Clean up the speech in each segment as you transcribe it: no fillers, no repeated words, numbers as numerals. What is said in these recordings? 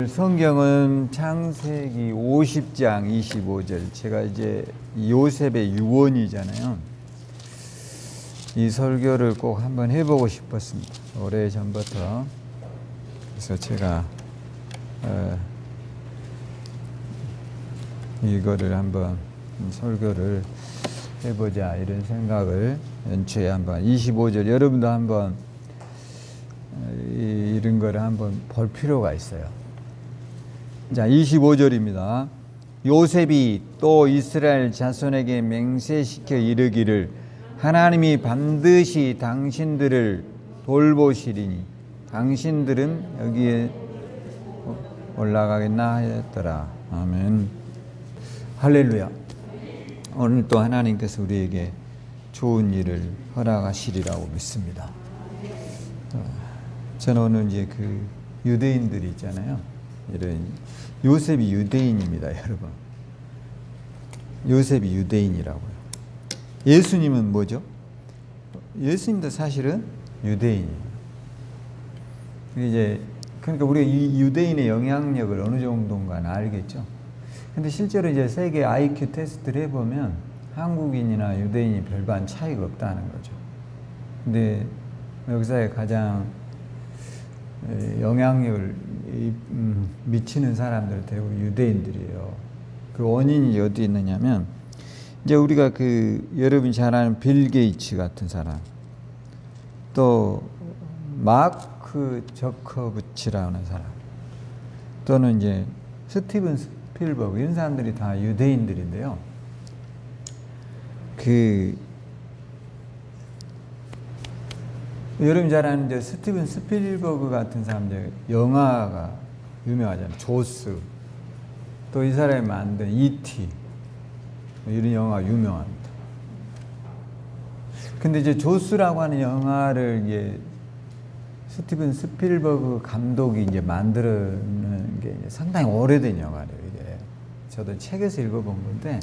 성경은 창세기 50장 25절. 제가 이제 요셉의 유언이잖아요. 이 설교를 꼭 한번 해보고 싶었습니다. 오래전부터. 그래서 제가 이거를 한번 설교를 해보자 이런 생각을 연초에 한번 25절 여러분도 한번 이런 거를 한번 볼 필요가 있어요. 자, 25절입니다. 요셉이 또 이스라엘 자손에게 맹세시켜 이르기를 하나님이 반드시 당신들을 돌보시리니 당신들은 여기에 올라가겠나 하였더라. 아멘. 할렐루야. 오늘 또 하나님께서 우리에게 좋은 일을 허락하시리라고 믿습니다. 저는 오늘 이제 그 유대인들이 있잖아요. 이런 요셉이 유대인입니다, 여러분. 요셉이 유대인이라고요. 예수님은 뭐죠? 예수님도 사실은 유대인이에요. 이제 그러니까 우리가 이 유대인의 영향력을 어느 정도인가는 알겠죠. 근데 실제로 이제 세계 IQ 테스트를 해보면 한국인이나 유대인이 별반 차이가 없다는 거죠. 근데 역사에 가장 영향력을 미치는 사람들 대부분 유대인들이에요. 그 원인이 어디 있느냐면 이제 우리가 그 여러분이 잘 아는 빌 게이츠 같은 사람, 또 마크 저커부치라는 사람, 또는 이제 스티븐 스필버그 이런 사람들이 다 유대인들인데요. 여러분 잘 아는 이제 스티븐 스필버그 같은 사람들 영화가 유명하잖아요. 조스, 또 이 사람이 만든 E.T. 이런 영화가 유명합니다. 근데 이제 조스라고 하는 영화를 이제 스티븐 스필버그 감독이 이제 만드는 게 이제 상당히 오래된 영화래요. 이게 저도 책에서 읽어본 건데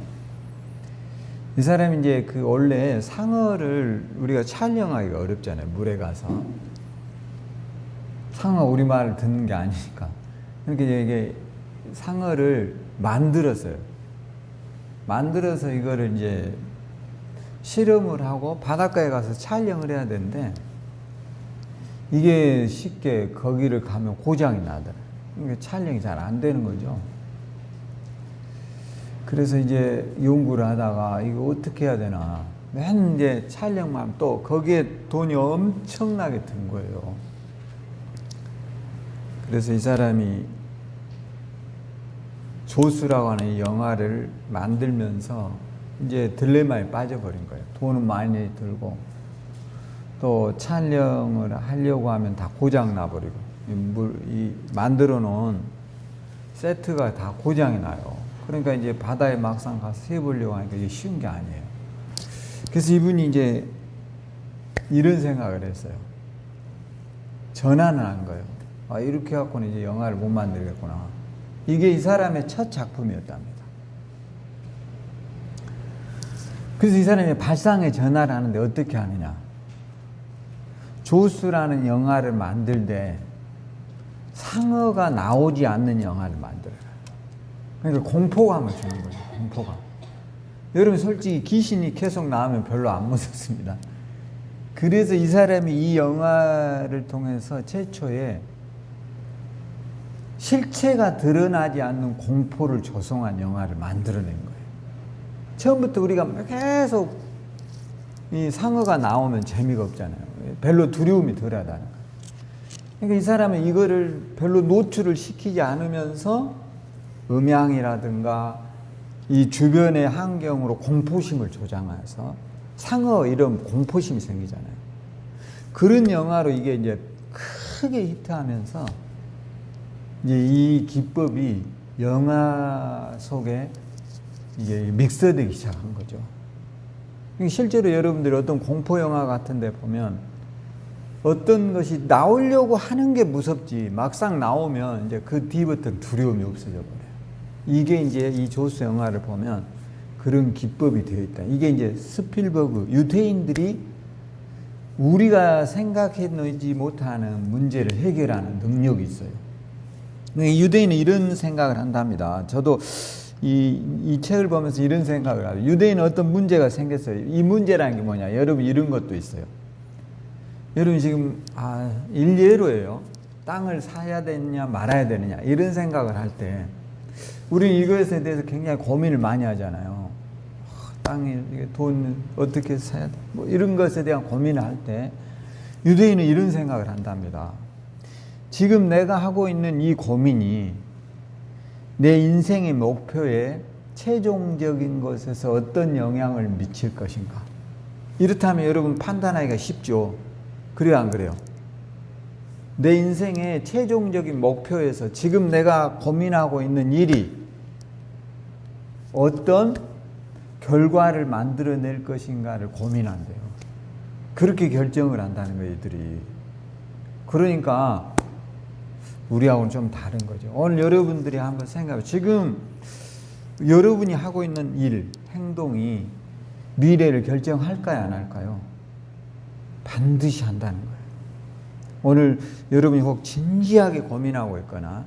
이 사람이 이제 그 원래 상어를 우리가 촬영하기가 어렵잖아요. 물에 가서 상어 우리말 듣는 게 아니니까. 그러니까 이게 상어를 만들었어요. 만들어서 이거를 이제 실험을 하고 바닷가에 가서 촬영을 해야 되는데 이게 쉽게 거기를 가면 고장이 나더라고요. 그러니까 촬영이 잘 안 되는 거죠. 그래서 이제 연구를 하다가 이거 어떻게 해야 되나. 맨 이제 촬영만 또 거기에 돈이 엄청나게 든 거예요. 그래서 이 사람이 조스라고 하는 이 영화를 만들면서 이제 딜레마에 빠져버린 거예요. 돈은 많이 들고 또 촬영을 하려고 하면 다 고장 나버리고 이 만들어 놓은 세트가 다 고장이 나요. 그러니까 이제 바다에 막상 가서 해보려고 하니까 이게 쉬운 게 아니에요. 그래서 이분이 이제 이런 생각을 했어요. 전환을 한 거예요. 아, 이렇게 해갖고는 이제 영화를 못 만들겠구나. 이게 이 사람의 첫 작품이었답니다. 그래서 이 사람이 발상의 전환을 하는데 어떻게 하느냐. 조스라는 영화를 만들 때 상어가 나오지 않는 영화를 만들어요. 그러니까 공포감을 주는 거죠. 공포감. 여러분 솔직히 귀신이 계속 나오면 별로 안 무섭습니다. 그래서 이 사람이 이 영화를 통해서 최초에 실체가 드러나지 않는 공포를 조성한 영화를 만들어낸 거예요. 처음부터 우리가 계속 이 상어가 나오면 재미가 없잖아요. 별로 두려움이 덜하다는 거예요. 그러니까 이 사람은 이거를 별로 노출을 시키지 않으면서 음향이라든가 이 주변의 환경으로 공포심을 조장해서 상어 이런 공포심이 생기잖아요. 그런 영화로 이게 이제 크게 히트하면서 이제 이 기법이 영화 속에 이게 믹서되기 시작한 거죠. 실제로 여러분들이 어떤 공포 영화 같은 데 보면 어떤 것이 나오려고 하는 게 무섭지 막상 나오면 이제 그 뒤부터는 두려움이 없어져 버려요. 이게 이제 이 조스 영화를 보면 그런 기법이 되어 있다. 이게 이제 스필버그 유대인들이 우리가 생각해내지 못하는 문제를 해결하는 능력이 있어요. 유대인은 이런 생각을 한답니다. 저도 이 책을 보면서 이런 생각을 하고, 유대인은 어떤 문제가 생겼어요. 이 문제라는 게 뭐냐? 여러분, 이런 것도 있어요. 여러분 지금 일례로예요. 땅을 사야 되느냐 말아야 되느냐 이런 생각을 할 때 우리는 이것에 대해서 굉장히 고민을 많이 하잖아요. 땅이 돈 어떻게 사야 돼? 뭐 이런 것에 대한 고민을 할 때 유대인은 이런 생각을 한답니다. 지금 내가 하고 있는 이 고민이 내 인생의 목표에 최종적인 것에서 어떤 영향을 미칠 것인가? 이렇다면 여러분 판단하기가 쉽죠. 그래요, 안 그래요? 내 인생의 최종적인 목표에서 지금 내가 고민하고 있는 일이 어떤 결과를 만들어낼 것인가를 고민한대요. 그렇게 결정을 한다는 거예요, 이들이. 그러니까 우리하고는 좀 다른 거죠. 오늘 여러분들이 한번 생각해. 지금 여러분이 하고 있는 일, 행동이 미래를 결정할까요, 안 할까요? 반드시 한다는 거예요. 오늘 여러분이 혹 진지하게 고민하고 있거나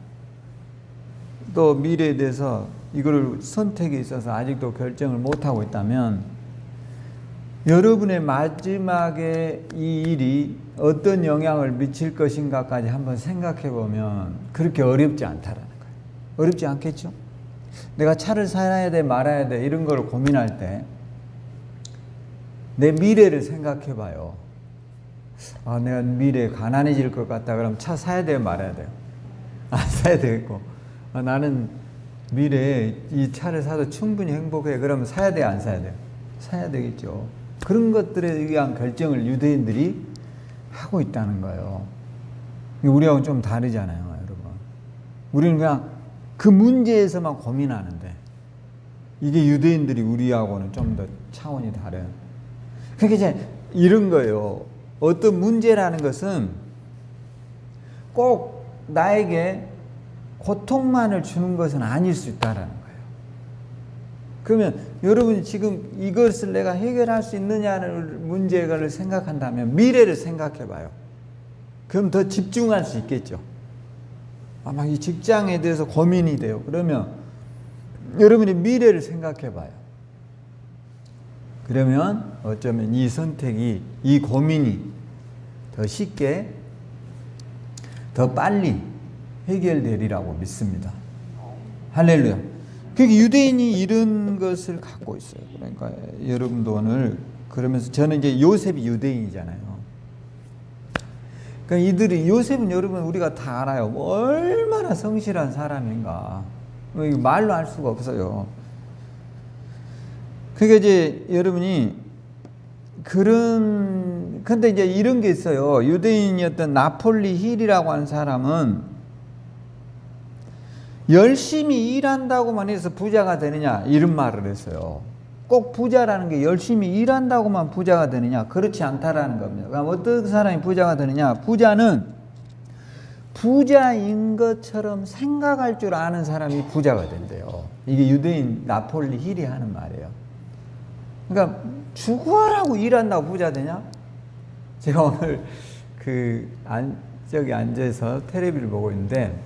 또 미래에 대해서 이걸 선택에 있어서 아직도 결정을 못하고 있다면 여러분의 마지막에 이 일이 어떤 영향을 미칠 것인가까지 한번 생각해 보면 그렇게 어렵지 않다라는 거예요. 어렵지 않겠죠? 내가 차를 사야 돼 말아야 돼 이런 걸 고민할 때 내 미래를 생각해 봐요. 내가 미래에 가난해질 것 같다 그러면 차 사야 돼요 말아야 돼요? 사야 되겠고 나는 미래에 이 차를 사도 충분히 행복해 그러면 사야 돼요 안 사야 돼요? 사야 되겠죠. 그런 것들에 의한 결정을 유대인들이 하고 있다는 거예요. 우리하고는 좀 다르잖아요, 여러분. 우리는 그냥 그 문제에서만 고민하는데 이게 유대인들이 우리하고는 좀 더 차원이 다른. 그러니까 이제 이런 거예요. 어떤 문제라는 것은 꼭 나에게 고통만을 주는 것은 아닐 수 있다라는 거예요. 그러면 여러분이 지금 이것을 내가 해결할 수 있느냐는 문제를 생각한다면 미래를 생각해 봐요. 그럼 더 집중할 수 있겠죠. 아마 이 직장에 대해서 고민이 돼요. 그러면 여러분이 미래를 생각해 봐요. 그러면 어쩌면 이 선택이, 이 고민이 더 쉽게, 더 빨리 해결되리라고 믿습니다. 할렐루야. 그러니까 유대인이 이런 것을 갖고 있어요. 그러니까 여러분도 오늘 그러면서 저는 이제 요셉이 유대인이잖아요. 그러니까 이들이 요셉은 여러분 우리가 다 알아요. 얼마나 성실한 사람인가. 말로 할 수가 없어요. 그러니까 이제 여러분이 근데 이제 이런 게 있어요. 유대인이었던 나폴리 힐이라고 하는 사람은 열심히 일한다고만 해서 부자가 되느냐 이런 말을 했어요. 꼭 부자라는 게 열심히 일한다고만 부자가 되느냐 그렇지 않다라는 겁니다. 그럼 어떤 사람이 부자가 되느냐? 부자는 부자인 것처럼 생각할 줄 아는 사람이 부자가 된대요. 이게 유대인 나폴리 힐이 하는 말이에요. 그러니까 죽어라고 일한다고 부자 되냐? 제가 오늘 저기 앉아서 텔레비를 보고 있는데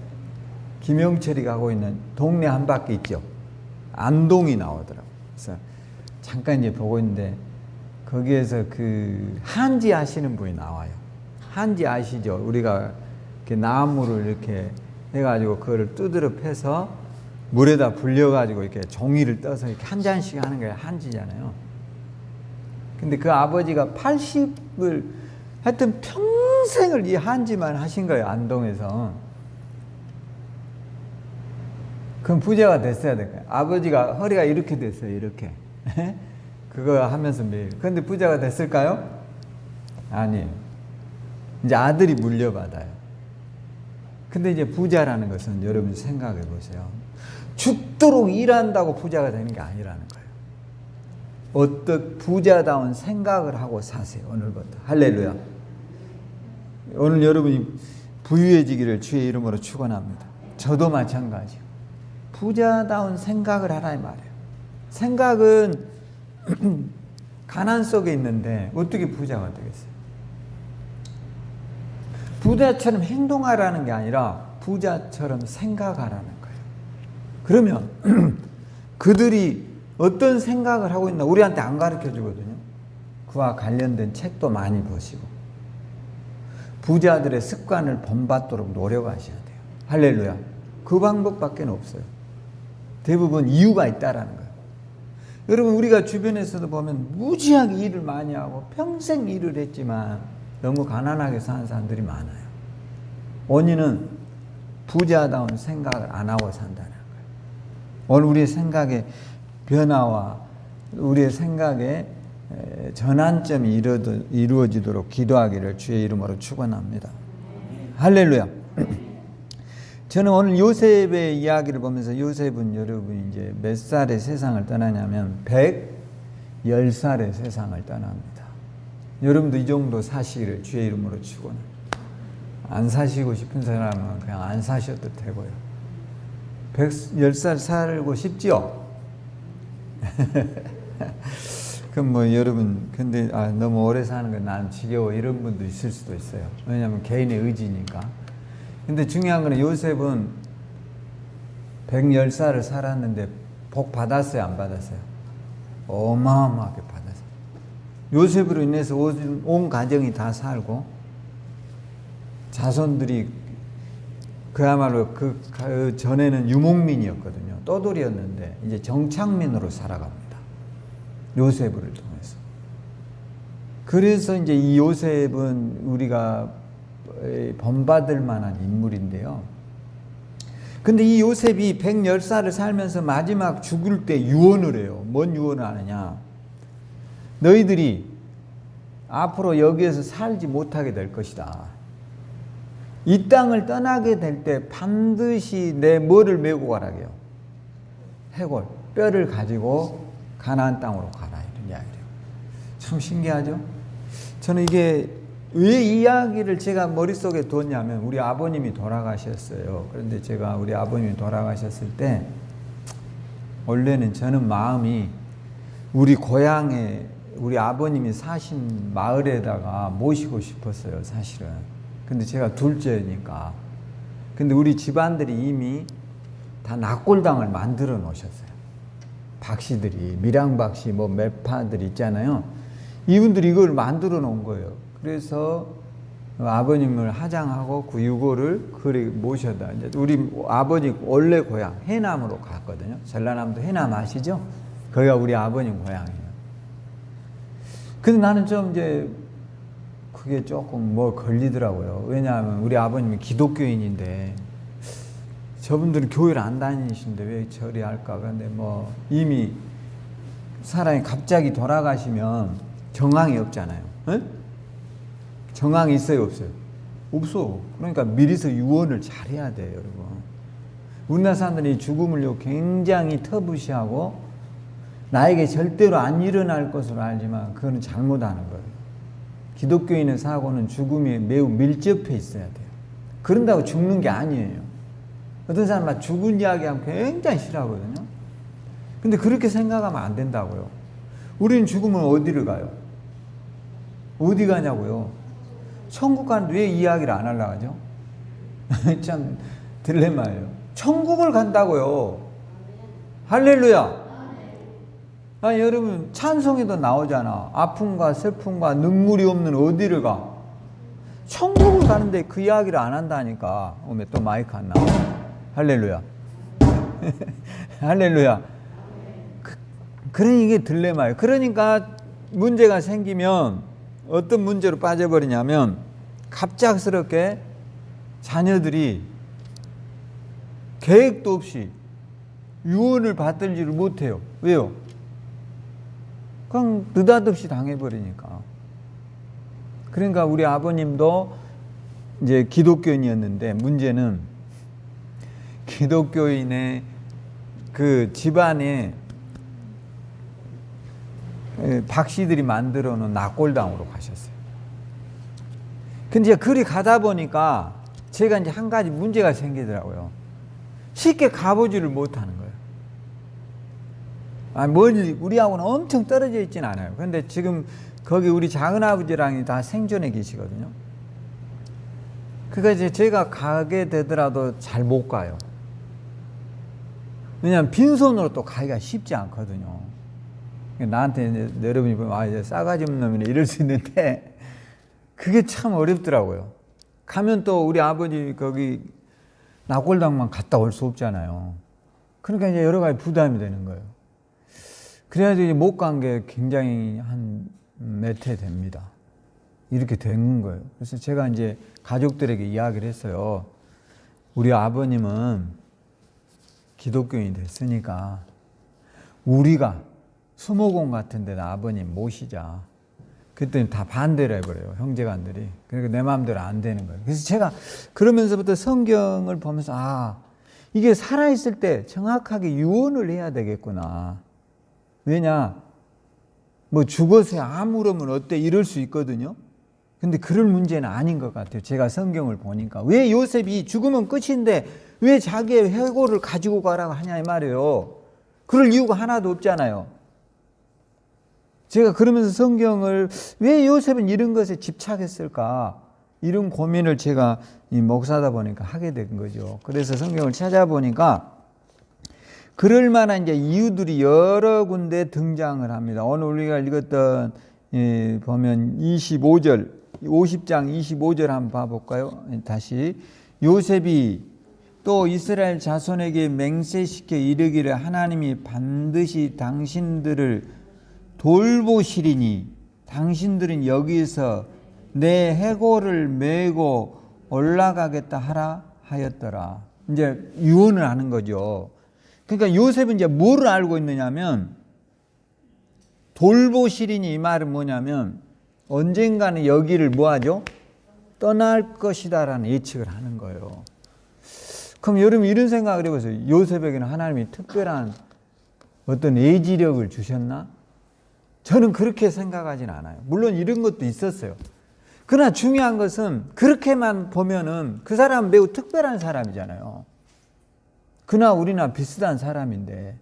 김영철이 가고 있는 동네 한 바퀴 있죠. 안동이 나오더라고요. 그래서 잠깐 이제 보고 있는데 거기에서 한지 하시는 분이 나와요. 한지 아시죠? 우리가 이렇게 나무를 이렇게 해가지고 그거를 두드려 패서 물에다 불려가지고 이렇게 종이를 떠서 이렇게 한 잔씩 하는 게 한지잖아요. 근데 그 아버지가 80을 하여튼 평생을 이 한지만 하신 거예요. 안동에서. 그럼 부자가 됐어야 될까요? 아버지가 허리가 이렇게 됐어요. 이렇게. 그거 하면서 매일. 그런데 부자가 됐을까요? 아니에요. 이제 아들이 물려받아요. 근데 이제 부자라는 것은 여러분 생각해 보세요. 죽도록 일한다고 부자가 되는 게 아니라는 거예요. 어떤 부자다운 생각을 하고 사세요. 오늘부터. 할렐루야. 오늘 여러분이 부유해지기를 주의 이름으로 축원합니다. 저도 마찬가지요. 부자다운 생각을 하라 이 말이에요. 생각은 가난 속에 있는데 어떻게 부자가 되겠어요? 부자처럼 행동하라는 게 아니라 부자처럼 생각하라는 거예요. 그러면 그들이 어떤 생각을 하고 있나 우리한테 안 가르쳐 주거든요. 그와 관련된 책도 많이 보시고 부자들의 습관을 본받도록 노력하셔야 돼요. 할렐루야. 그 방법밖에 없어요. 대부분 이유가 있다라는 거예요. 여러분 우리가 주변에서도 보면 무지하게 일을 많이 하고 평생 일을 했지만 너무 가난하게 사는 사람들이 많아요. 원인은 부자다운 생각을 안 하고 산다는 거예요. 오늘 우리의 생각의 변화와 우리의 생각의 전환점이 이루어지도록 기도하기를 주의 이름으로 축원합니다. 할렐루야. 저는 오늘 요셉의 이야기를 보면서 요셉은 여러분 이제 몇 살에 세상을 떠나냐면 110살에 세상을 떠납니다. 여러분도 이 정도 사시기를 주의 이름으로 축원합니다. 안 사시고 싶은 사람은 그냥 안 사셔도 되고요. 110살 살고 싶지요? 그럼 뭐 여러분 근데 너무 오래 사는 건 나는 지겨워 이런 분도 있을 수도 있어요. 왜냐하면 개인의 의지니까. 근데 중요한 건 요셉은 110살을 살았는데 복 받았어요, 안 받았어요? 어마어마하게 받았어요. 요셉으로 인해서 온 가정이 다 살고 자손들이 그야말로 그 전에는 유목민이었거든요. 떠돌이였는데 이제 정착민으로 살아갑니다. 요셉을 통해서. 그래서 이제 이 요셉은 우리가 본받을 만한 인물인데요. 근데 이 요셉이 110살을 살면서 마지막 죽을 때 유언을 해요. 뭔 유언을 하느냐? 너희들이 앞으로 여기에서 살지 못하게 될 것이다. 이 땅을 떠나게 될 때 반드시 내 뭐를 메고 가라게요? 해골, 뼈를 가지고 가나안 땅으로 가라 이런 이야기래요. 참 신기하죠? 저는 이게 왜 이야기를 제가 머릿속에 뒀냐면 우리 아버님이 돌아가셨어요. 그런데 제가 우리 아버님이 돌아가셨을 때 원래는 저는 마음이 우리 고향에 우리 아버님이 사신 마을에다가 모시고 싶었어요, 사실은. 근데 제가 둘째니까. 근데 우리 집안들이 이미 다 낙골당을 만들어 놓으셨어요. 박씨들이, 밀양박씨, 뭐 매파들 있잖아요. 이분들이 이걸 만들어 놓은 거예요. 그래서 아버님을 하장하고 그 유고를 그리 모셔다. 이제 우리 아버지 원래 고향 해남으로 갔거든요. 전라남도 해남 아시죠? 거기가 우리 아버님 고향이에요. 근데 나는 좀 이제 그게 조금 뭐 걸리더라고요. 왜냐하면 우리 아버님이 기독교인인데 저분들은 교회를 안 다니시는데 왜 저리 할까? 근데 뭐 이미 사람이 갑자기 돌아가시면 정황이 없잖아요. 에? 정황이 있어요, 없어요? 없어. 그러니까 미리서 유언을 잘해야 돼요, 여러분. 우리나라 사람들이 죽음을 굉장히 터부시하고 나에게 절대로 안 일어날 것으로 알지만 그거는 잘못하는 거예요. 기독교인의 사고는 죽음이 매우 밀접해 있어야 돼요. 그런다고 죽는 게 아니에요. 어떤 사람은 죽은 이야기하면 굉장히 싫어하거든요. 근데 그렇게 생각하면 안 된다고요. 우리는 죽으면 어디를 가요? 어디 가냐고요? 천국 가는데 왜 이야기를 안 하려고 하죠? 참 딜레마예요. 천국을 간다고요. 할렐루야. 여러분 찬송에도 나오잖아. 아픔과 슬픔과 눈물이 없는 어디를 가? 천국을 가는데 그 이야기를 안 한다니까. 또 마이크 안 나와. 할렐루야. 할렐루야. 그러니 이게 딜레마예요. 그러니까 문제가 생기면 어떤 문제로 빠져버리냐면 갑작스럽게 자녀들이 계획도 없이 유언을 받들지를 못해요. 왜요? 그냥 느닷없이 당해버리니까. 그러니까 우리 아버님도 이제 기독교인이었는데 문제는 기독교인의 그 집안에 박씨들이 만들어 놓은 낙골당으로 가셨어요. 근데 그리 가다 보니까 제가 이제 한 가지 문제가 생기더라고요. 쉽게 가보지를 못하는 거예요. 멀리 우리하고는 엄청 떨어져 있진 않아요. 근데 지금 거기 우리 작은아버지랑 다 생존해 계시거든요. 그러니까 이제 제가 가게 되더라도 잘 못 가요. 왜냐하면 빈손으로 또 가기가 쉽지 않거든요. 나한테 이제 여러분이 보면 아 이제 싸가지 없는 놈이네 이럴 수 있는데 그게 참 어렵더라고요. 가면 또 우리 아버지 거기 낙골당만 갔다 올 수 없잖아요. 그러니까 이제 여러 가지 부담이 되는 거예요. 그래가지고 못 간 게 굉장히 한 몇 해 됩니다. 이렇게 된 거예요. 그래서 제가 이제 가족들에게 이야기를 했어요. 우리 아버님은 기독교인이 됐으니까 우리가 수목원 같은 데다 아버님 모시자. 그랬더니 다 반대를 해버려요. 형제간들이. 그러니까 내 마음대로 안 되는 거예요. 그래서 제가 그러면서부터 성경을 보면서 아 이게 살아있을 때 정확하게 유언을 해야 되겠구나. 왜냐 뭐 죽어서 아무러면 어때 이럴 수 있거든요. 근데 그럴 문제는 아닌 것 같아요. 제가 성경을 보니까 왜 요셉이 죽으면 끝인데 왜 자기의 해골을 가지고 가라고 하냐 이 말이에요. 그럴 이유가 하나도 없잖아요. 제가 그러면서 성경을 왜 요셉은 이런 것에 집착했을까 이런 고민을 제가 이 목사다 보니까 하게 된 거죠. 그래서 성경을 찾아보니까 그럴 만한 이제 이유들이 여러 군데 등장을 합니다. 오늘 우리가 읽었던 보면 25절 50장 25절 한번 봐볼까요? 다시 요셉이 또 이스라엘 자손에게 맹세시켜 이르기를 하나님이 반드시 당신들을 돌보시리니 당신들은 여기서 내 해골을 메고 올라가겠다 하라 하였더라. 이제 유언을 하는 거죠. 그러니까 요셉은 이제 뭐를 알고 있느냐면 돌보시리니 이 말은 뭐냐면 언젠가는 여기를 뭐하죠? 떠날 것이다라는 예측을 하는 거예요. 그럼 여러분 이런 생각을 해보세요. 요셉에게는 하나님이 특별한 어떤 예지력을 주셨나? 저는 그렇게 생각하진 않아요. 물론 이런 것도 있었어요. 그러나 중요한 것은 그렇게만 보면은 그 사람은 매우 특별한 사람이잖아요. 그나 우리나 비슷한 사람인데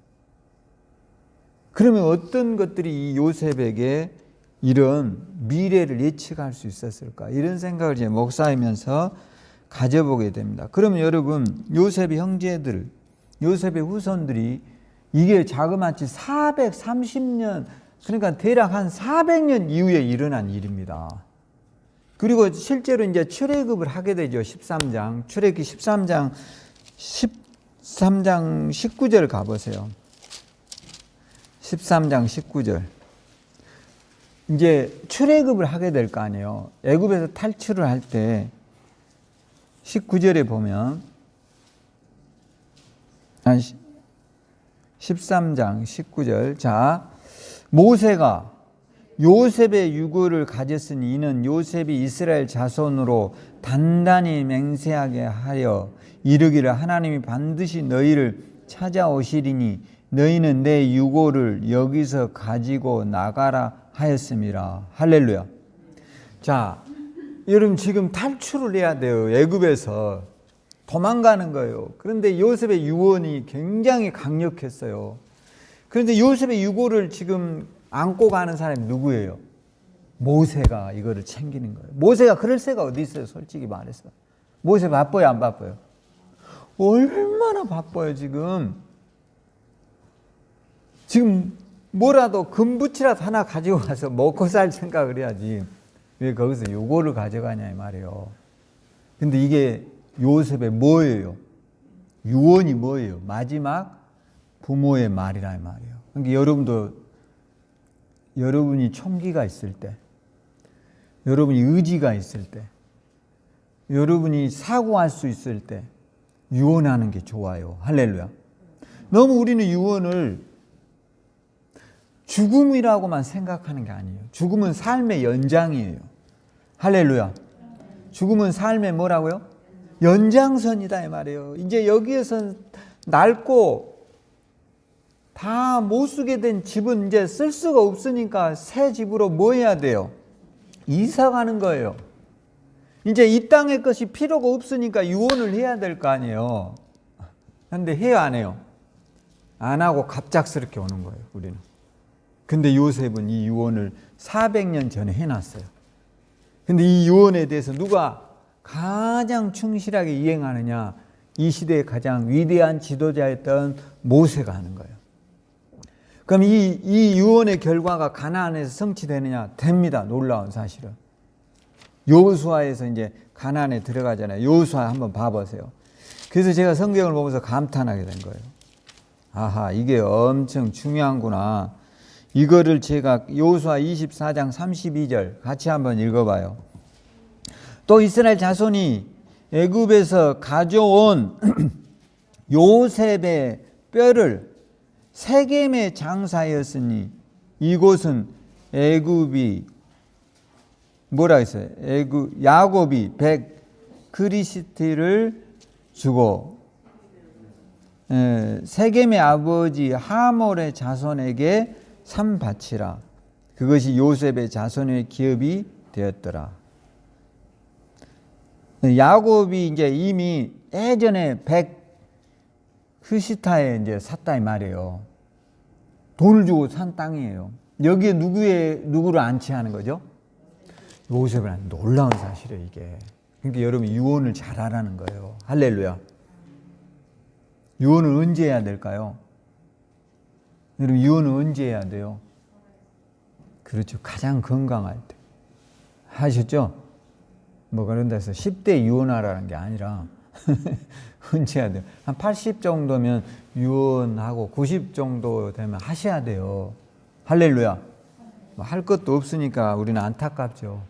그러면 어떤 것들이 이 요셉에게 이런 미래를 예측할 수 있었을까? 이런 생각을 이제 목사이면서 가져보게 됩니다. 그러면 여러분 요셉의 형제들, 요셉의 후손들이 이게 자그마치 430년 그러니까 대략 한 400년 이후에 일어난 일입니다. 그리고 실제로 이제 출애굽을 하게 되죠. 13장. 출애굽기 13장 19절 가보세요. 13장 19절. 이제 출애굽을 하게 될 거 아니에요. 애굽에서 탈출을 할 때 19절에 보면 13장 19절. 자, 모세가 요셉의 유고를 가졌으니 이는 요셉이 이스라엘 자손으로 단단히 맹세하게 하여 이르기를 하나님이 반드시 너희를 찾아오시리니 너희는 내 유고를 여기서 가지고 나가라 하였습니다. 할렐루야. 자, 여러분 지금 탈출을 해야 돼요. 애굽에서 도망가는 거예요. 그런데 요셉의 유언이 굉장히 강력했어요. 그런데 요셉의 유고를 지금 안고 가는 사람이 누구예요? 모세가 이거를 챙기는 거예요. 모세가 그럴 새가 어디 있어요? 솔직히 말해서. 모세 바빠요, 안 바빠요? 얼마나 바빠요, 지금. 지금 뭐라도 금붙이라도 하나 가지고 가서 먹고 살 생각을 해야지. 왜 거기서 요거를 가져가냐 이 말이에요. 근데 이게 요셉의 뭐예요? 유언이 뭐예요? 마지막 부모의 말이라 이 말이에요. 그러니까 여러분도 여러분이 총기가 있을 때, 여러분이 의지가 있을 때, 여러분이 사고할 수 있을 때 유언하는 게 좋아요. 할렐루야. 너무 우리는 유언을 죽음이라고만 생각하는 게 아니에요. 죽음은 삶의 연장이에요. 할렐루야. 죽음은 삶의 뭐라고요? 연장선이다 이 말이에요. 이제 여기에서 낡고 다 못 쓰게 된 집은 이제 쓸 수가 없으니까 새 집으로 뭐 해야 돼요? 이사 가는 거예요. 이제 이 땅의 것이 필요가 없으니까 유언을 해야 될 거 아니에요. 그런데 해요, 안 해요? 안 하고 갑작스럽게 오는 거예요, 우리는. 근데 요셉은 이 유언을 400년 전에 해놨어요. 근데 이 유언에 대해서 누가 가장 충실하게 이행하느냐? 이 시대의 가장 위대한 지도자였던 모세가 하는 거예요. 그럼 이 유언의 결과가 가나안에서 성취되느냐? 됩니다. 놀라운 사실은. 여호수아에서 이제 가나안에 들어가잖아요. 여호수아 한번 봐보세요. 그래서 제가 성경을 보면서 감탄하게 된 거예요. 아하, 이게 엄청 중요한구나. 이거를 제가 여호수아 24장 32절 같이 한번 읽어봐요. 또 이스라엘 자손이 애굽에서 가져온 요셉의 뼈를 세겜에 장사하였으니 이곳은 애굽이 뭐라 했어요? 야곱이 100 그리스티를 주고 세겜의 아버지 하몰의 자손에게 산 바치라. 그것이 요셉의 자손의 기업이 되었더라. 야곱이 이제 이미 예전에 100 크시타에 이제 샀다 이 말이에요. 돈을 주고 산 땅이에요. 여기에 누구를 안치하는 거죠? 요셉을 안. 놀라운 사실이에요, 이게. 그러니까 여러분 유언을 잘 하라는 거예요. 할렐루야. 유언을 언제 해야 될까요? 여러분 유언을 언제 해야 돼요? 그렇죠. 가장 건강할 때. 하셨죠? 뭐 그런 데서 10대 유언하라는 게 아니라 언제 해야 돼요? 한 80 정도면 유언하고 90 정도 되면 하셔야 돼요. 할렐루야. 할 것도 없으니까 우리는 안타깝죠.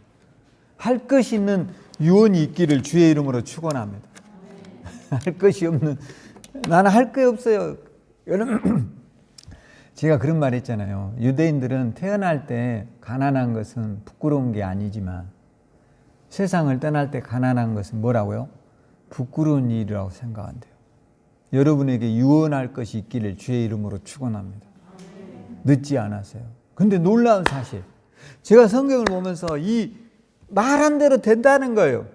할 것이 있는 유언이 있기를 주의 이름으로 축원합니다. 할 것이 없는, 나는 할 게 없어요. 여러분 제가 그런 말 했잖아요. 유대인들은 태어날 때 가난한 것은 부끄러운 게 아니지만 세상을 떠날 때 가난한 것은 뭐라고요? 부끄러운 일이라고 생각한대요. 여러분에게 유언할 것이 있기를 주의 이름으로 축원합니다. 늦지 않았어요. 근데 놀라운 사실, 제가 성경을 보면서 이 말한 대로 된다는 거예요.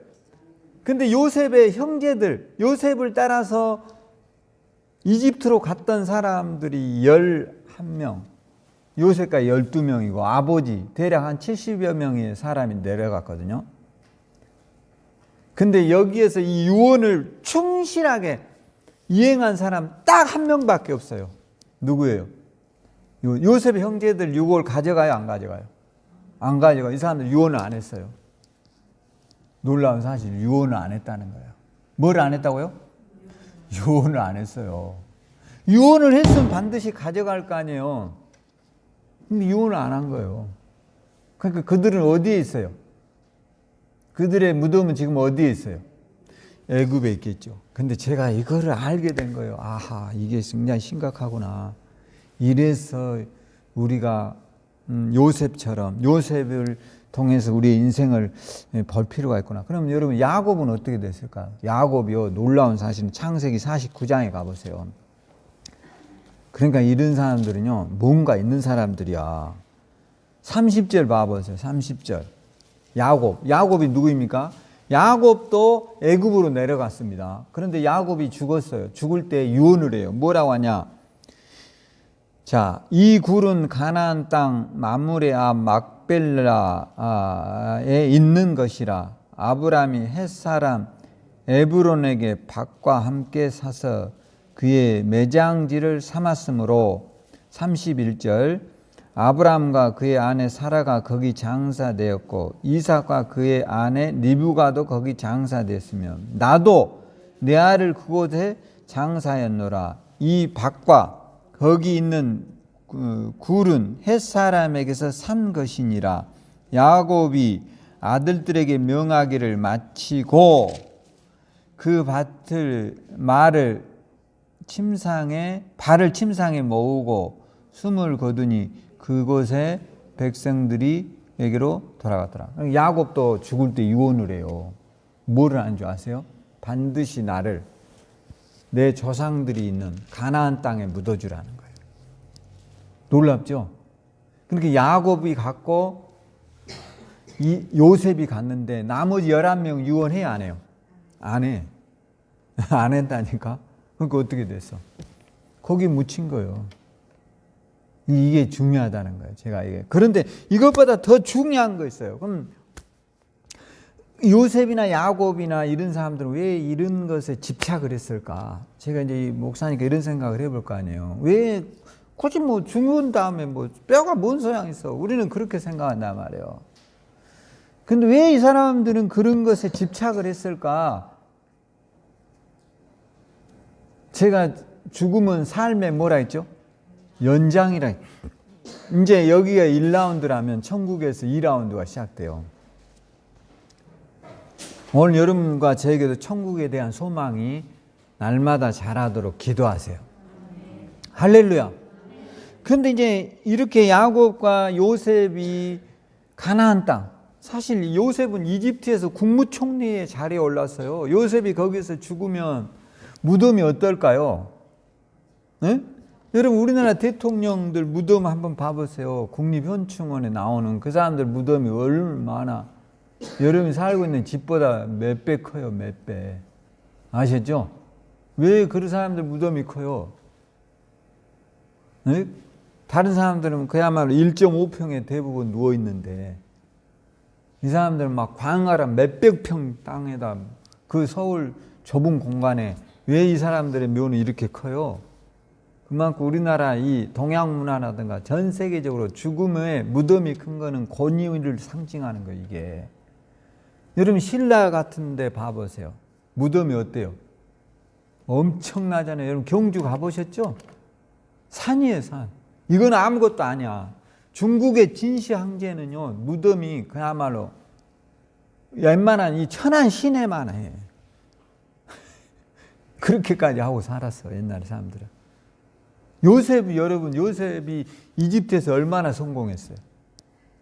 근데 요셉의 형제들, 요셉을 따라서 이집트로 갔던 사람들이 11명, 요셉과 12명이고 아버지 대략 한 70여 명의 사람이 내려갔거든요. 근데 여기에서 이 유언을 충실하게 이행한 사람 딱 한 명밖에 없어요. 누구예요? 요셉의 형제들 유언을 가져가요, 안 가져가요? 안 가져가요. 이 사람들 유언을 안 했어요. 놀라운 사실, 유언을 안 했다는 거예요. 뭘 안 했다고요? 유언을 안 했어요. 유언을 했으면 반드시 가져갈 거 아니에요. 근데 유언을 안 한 거예요. 그러니까 그들은 어디에 있어요? 그들의 무덤은 지금 어디에 있어요? 애굽에 있겠죠. 근데 제가 이거를 알게 된 거예요. 아하, 이게 굉장히 심각하구나. 이래서 우리가 요셉처럼 요셉을 통해서 우리의 인생을 벌 필요가 있구나. 그럼 여러분 야곱은 어떻게 됐을까요? 야곱이요, 놀라운 사실은 창세기 49장에 가보세요. 그러니까 이런 사람들은요 뭔가 있는 사람들이야. 30절 봐보세요. 30절. 야곱이 누구입니까? 야곱도 애굽으로 내려갔습니다. 그런데 야곱이 죽었어요. 죽을 때 유언을 해요. 뭐라고 하냐? 자, 이 굴은 가나안 땅 마므레 앞 막벨라에 있는 것이라. 아브라함이 햇사람 에브론에게 밭과 함께 사서 그의 매장지를 삼았으므로. 31절. 아브라함과 그의 아내 사라가 거기 장사되었고 이삭과 그의 아내 리브가도 거기 장사되었으며 나도 내 아를 그곳에 장사하였노라. 이 밭과 거기 있는 굴은 햇사람에게서 산 것이니라. 야곱이 아들들에게 명하기를 마치고 그 발을 침상에 모으고 숨을 거두니 그곳에 백성들이 에게로 돌아갔더라. 야곱도 죽을 때 유언을 해요. 뭐를 한 줄 아세요? 반드시 나를 내 조상들이 있는 가나안 땅에 묻어주라는 거예요. 놀랍죠? 그러니까 야곱이 갔고 요셉이 갔는데 나머지 11명 유언해요, 안 해요? 안 해. 안 했다니까? 그러니까 어떻게 됐어? 거기 묻힌 거예요. 이게 중요하다는 거예요. 제가 이게. 그런데 이것보다 더 중요한 거 있어요. 그럼 요셉이나 야곱이나 이런 사람들은 왜 이런 것에 집착을 했을까? 제가 이제 목사니까 이런 생각을 해볼 거 아니에요. 왜 굳이 뭐 죽은 다음에 뭐 뼈가 뭔 소양 있어? 우리는 그렇게 생각한단 말이에요. 근데 왜 이 사람들은 그런 것에 집착을 했을까? 제가 죽으면 삶의 뭐라 했죠? 연장이라. 이제 여기가 1라운드라면 천국에서 2라운드가 시작돼요. 오늘 여러분과 저에게도 천국에 대한 소망이 날마다 자라도록 기도하세요. 할렐루야. 근데 이제 이렇게 야곱과 요셉이 가나안 땅, 사실 요셉은 이집트에서 국무총리의 자리에 올랐어요. 요셉이 거기서 죽으면 무덤이 어떨까요? 네? 여러분 우리나라 대통령들 무덤 한번 봐보세요. 국립현충원에 나오는 그 사람들 무덤이 얼마나 여러분이 살고 있는 집보다 몇 배 커요. 몇 배. 아시죠? 왜 그런 사람들 무덤이 커요? 네? 다른 사람들은 그야말로 1.5평에 대부분 누워있는데 이 사람들은 막 광활한 몇백 평 땅에다 그 서울 좁은 공간에 왜 이 사람들의 묘는 이렇게 커요? 그만큼 우리나라 이 동양 문화라든가 전 세계적으로 죽음의 무덤이 큰 거는 권위를 상징하는 거예요, 이게. 여러분 신라 같은 데 봐보세요. 무덤이 어때요? 엄청나잖아요. 여러분 경주 가보셨죠? 산이에요, 산. 이건 아무것도 아니야. 중국의 진시 황제는요, 무덤이 그야말로 웬만한 이 천안 시내만 해. 그렇게까지 하고 살았어, 옛날 사람들은. 요셉이, 여러분, 요셉이 이집트에서 얼마나 성공했어요?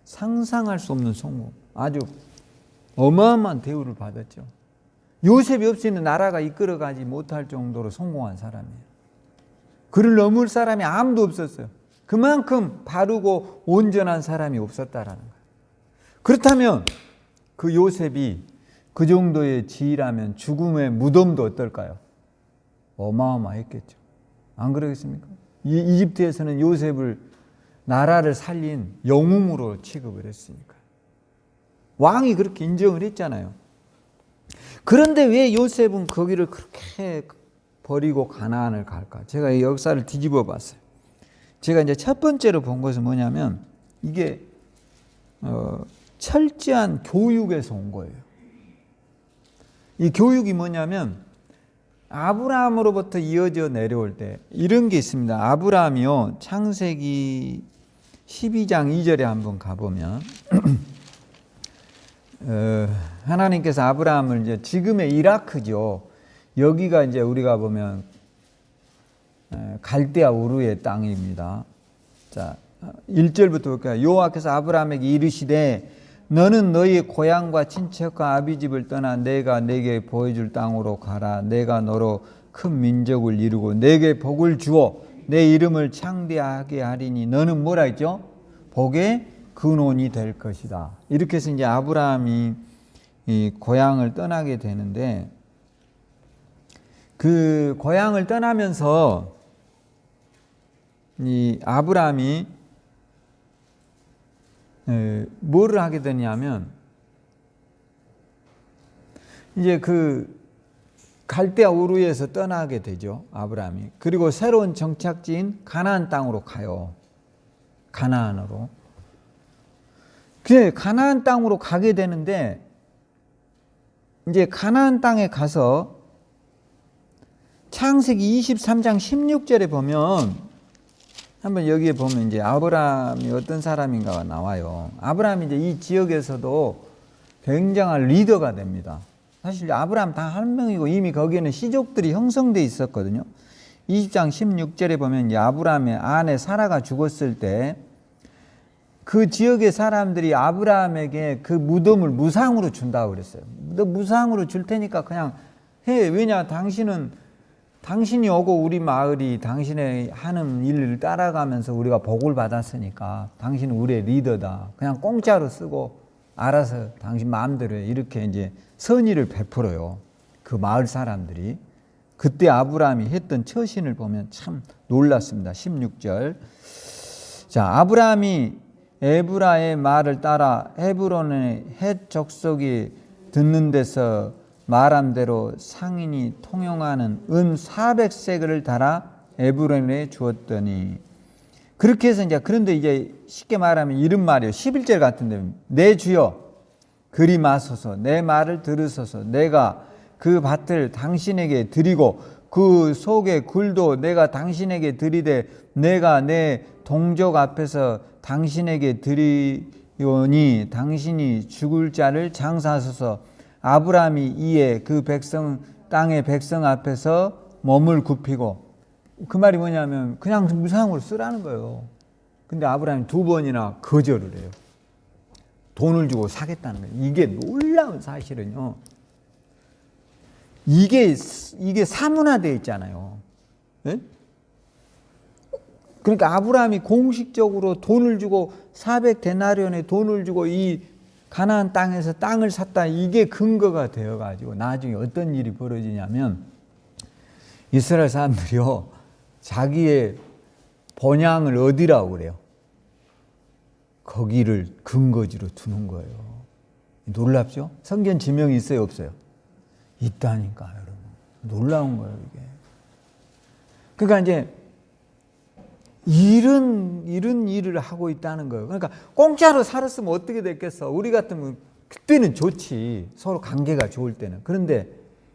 상상할 수 없는 성공. 아주 어마어마한 대우를 받았죠. 요셉이 없이는 나라가 이끌어가지 못할 정도로 성공한 사람이에요. 그를 넘을 사람이 아무도 없었어요. 그만큼 바르고 온전한 사람이 없었다라는 거예요. 그렇다면 그 요셉이 그 정도의 지위라면 죽음의 무덤도 어떨까요? 어마어마했겠죠. 안 그러겠습니까? 이집트에서는 요셉을 나라를 살린 영웅으로 취급을 했으니까. 왕이 그렇게 인정을 했잖아요. 그런데 왜 요셉은 거기를 그렇게 버리고 가나안을 갈까? 제가 이 역사를 뒤집어 봤어요. 제가 이제 첫 번째로 본 것은 뭐냐면 이게 철저한 교육에서 온 거예요. 이 교육이 뭐냐면 아브라함으로부터 이어져 내려올 때 이런 게 있습니다. 아브라함이요, 창세기 12장 2절에 한번 가보면 하나님께서 아브라함을 이제 지금의 이라크죠. 여기가 이제 우리가 보면 갈대아 우르의 땅입니다. 자, 1절부터 볼까요? 여호와께서 아브라함에게 이르시되 너는 너희 고향과 친척과 아비집을 떠나 내가 내게 보여줄 땅으로 가라. 내가 너로 큰 민족을 이루고 내게 복을 주어 내 이름을 창대하게 하리니 너는 뭐라 했죠? 복의 근원이 될 것이다. 이렇게 해서 이제 아브라함이 이 고향을 떠나게 되는데 그 고향을 떠나면서 이 아브라함이 뭐를 하게 되냐면 이제 그 갈대아 우르에서 떠나게 되죠. 아브라함이. 그리고 새로운 정착지인 가나안 땅으로 가요. 가나안으로. 그 가나안 땅으로 가게 되는데 이제 가나안 땅에 가서 창세기 23장 16절에 보면 한번 여기에 보면 이제 아브라함이 어떤 사람인가가 나와요. 아브라함이 이제 이 지역에서도 굉장한 리더가 됩니다. 사실 아브라함 단 한 명이고 이미 거기에는 시족들이 형성돼 있었거든요. 20장 16절에 보면 아브라함의 아내 사라가 죽었을 때 그 지역의 사람들이 아브라함에게 그 무덤을 무상으로 준다고 그랬어요. 너 무상으로 줄 테니까 그냥 해. 왜냐 당신이 오고 우리 마을이 당신의 하는 일을 따라가면서 우리가 복을 받았으니까 당신은 우리의 리더다. 그냥 공짜로 쓰고 알아서 당신 마음대로 해. 이렇게 이제 선의를 베풀어요. 그 마을 사람들이. 그때 아브라함이 했던 처신을 보면 참 놀랐습니다. 16절. 자, 아브라함이 에브라의 말을 따라 헤브론의 헷 족속이 듣는 데서 말한 대로 상인이 통용하는 은 400세겔을 달아 에브론에 주었더니 그렇게 해서 이제 그런데 이제 쉽게 말하면 이런 말이에요. 11절 같은데 내 주여 그리 마소서 내 말을 들으소서 내가 그 밭을 당신에게 드리고 그 속의 굴도 내가 당신에게 드리되 내가 내 동족 앞에서 당신에게 드리오니 당신이 죽을 자를 장사하소서. 아브라함이 이에 그 백성 땅의 백성 앞에서 몸을 굽히고 그 말이 뭐냐면 그냥 무상으로 쓰라는 거예요. 근데 아브라함이 2번이나 거절을 해요. 돈을 주고 사겠다는 거예요. 이게 놀라운 사실은요. 이게 사문화되어 있잖아요. 네? 그러니까 아브라함이 공식적으로 돈을 주고 400데나리온의 돈을 주고 이 가나안 땅에서 땅을 샀다. 이게 근거가 되어가지고 나중에 어떤 일이 벌어지냐면 이스라엘 사람들이요. 자기의 본향을 어디라고 그래요? 거기를 근거지로 두는 거예요. 놀랍죠? 성경 지명이 있어요, 없어요? 있다니까, 여러분. 놀라운 거예요, 이게. 그러니까 이제 이런 일을 하고 있다는 거예요. 그러니까 공짜로 살았으면 어떻게 됐겠어? 우리 같으면 그때는 좋지. 서로 관계가 좋을 때는. 그런데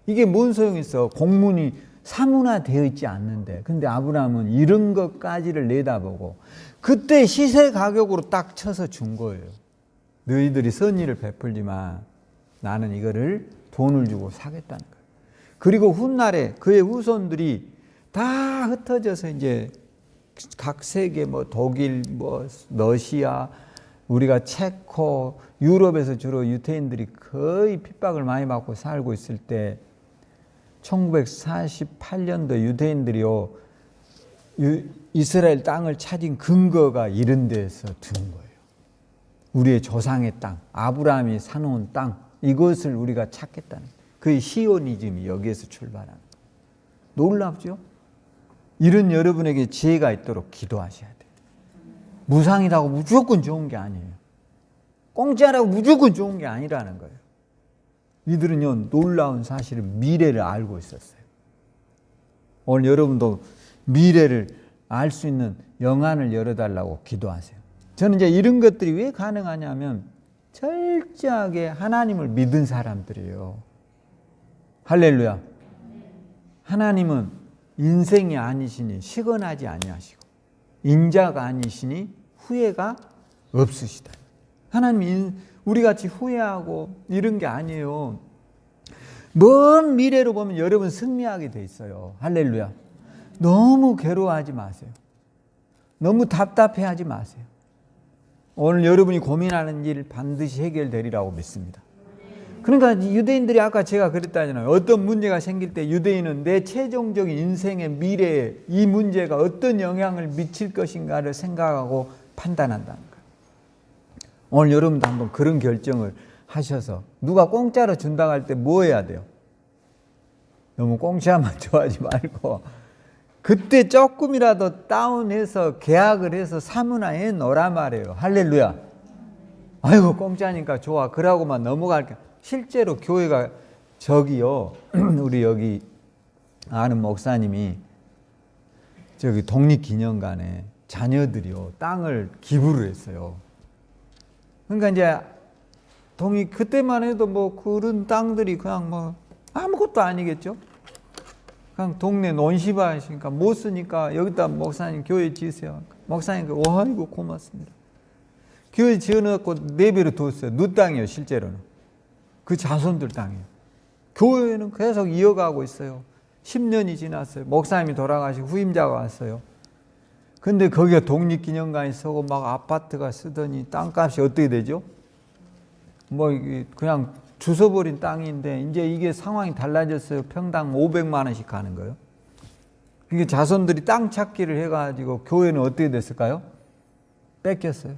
이게 뭔 소용이 있어? 공문이 사문화되어 있지 않는데. 근데 아브라함은 이런 것까지를 내다보고 그때 시세 가격으로 딱 쳐서 준 거예요. 너희들이 선의를 베풀지만 나는 이거를 돈을 주고 사겠다는 거예요. 그리고 훗날에 그의 후손들이 다 흩어져서 이제 각 세계 뭐 독일 뭐 러시아 우리가 체코 유럽에서 주로 유대인들이 거의 핍박을 많이 받고 살고 있을 때 1948년도 유대인들이요 이스라엘 땅을 찾은 근거가 이런 데서 든 거예요. 우리의 조상의 땅, 아브라함이 사놓은 땅, 이것을 우리가 찾겠다는 거예요. 그 시오니즘이 여기에서 출발하는 거예요. 놀랍죠? 이런 여러분에게 지혜가 있도록 기도하셔야 돼요. 무상이라고 무조건 좋은 게 아니에요. 공짜라고 무조건 좋은 게 아니라는 거예요. 이들은요, 놀라운 사실은 미래를 알고 있었어요. 오늘 여러분도 미래를 알 수 있는 영안을 열어달라고 기도하세요. 저는 이제 이런 것들이 왜 가능하냐면 철저하게 하나님을 믿은 사람들이에요. 할렐루야. 하나님은 인생이 아니시니 시건하지 아니하시고 인자가 아니시니 후회가 없으시다. 하나님 우리같이 후회하고 이런 게 아니에요. 먼 미래로 보면 여러분 승리하게 돼 있어요. 할렐루야. 너무 괴로워하지 마세요. 너무 답답해하지 마세요. 오늘 여러분이 고민하는 일 반드시 해결되리라고 믿습니다. 그러니까 유대인들이 아까 제가 그랬다잖아요. 어떤 문제가 생길 때 유대인은 내 최종적인 인생의 미래에 이 문제가 어떤 영향을 미칠 것인가를 생각하고 판단한다는 거예요. 오늘 여러분도 한번 그런 결정을 하셔서 누가 공짜로 준다고 할 때 뭐 해야 돼요? 너무 공짜만 좋아하지 말고 그때 조금이라도 다운해서 계약을 해서 사문화해 놓으라 말이에요. 할렐루야. 아이고 공짜니까 좋아. 그러고만 넘어갈게. 실제로 교회가 저기요. 우리 여기 아는 목사님이 저기 독립기념관에 자녀들이요. 땅을 기부를 했어요. 그러니까 이제 그때만 해도 뭐 그런 땅들이 그냥 뭐 아무것도 아니겠죠. 그냥 동네 논시바시니까 못 쓰니까 여기다 목사님 교회 지으세요. 목사님 아이고 고맙습니다. 교회 지어놓고 4배로 뒀어요. 누 땅이에요 실제로는. 그 자손들 땅이에요. 교회는 계속 이어가고 있어요. 10년이 지났어요. 목사님이 돌아가시고 후임자가 왔어요. 근데 거기가 독립기념관이 서고 막 아파트가 쓰더니 땅값이 어떻게 되죠? 뭐 그냥 주워버린 땅인데 이제 이게 상황이 달라졌어요. 평당 500만 원씩 가는 거예요. 그게 자손들이 땅 찾기를 해가지고 교회는 어떻게 됐을까요? 뺏겼어요.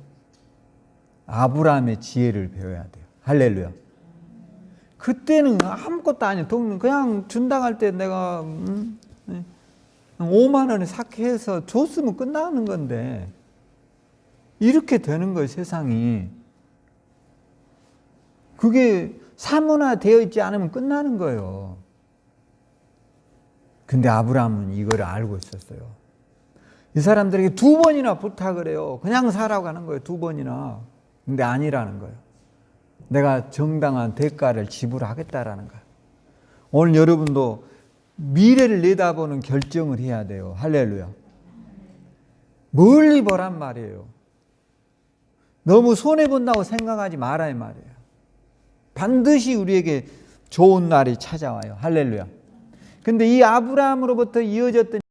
아브라함의 지혜를 배워야 돼요. 할렐루야. 그때는 아무것도 아니에요. 그냥 준다 할 때 내가 5만 원에 삭해서 줬으면 끝나는 건데 이렇게 되는 거예요. 세상이. 그게 사문화되어 있지 않으면 끝나는 거예요. 근데 아브라함은 이걸 알고 있었어요. 이 사람들에게 2번이나 부탁을 해요. 그냥 살라고 하는 거예요. 2번이나. 근데 아니라는 거예요. 내가 정당한 대가를 지불하겠다라는 거예요. 오늘 여러분도 미래를 내다보는 결정을 해야 돼요. 할렐루야. 멀리 보란 말이에요. 너무 손해본다고 생각하지 말아야 말이에요. 반드시 우리에게 좋은 날이 찾아와요. 할렐루야. 근데 이 아브라함으로부터 이어졌던,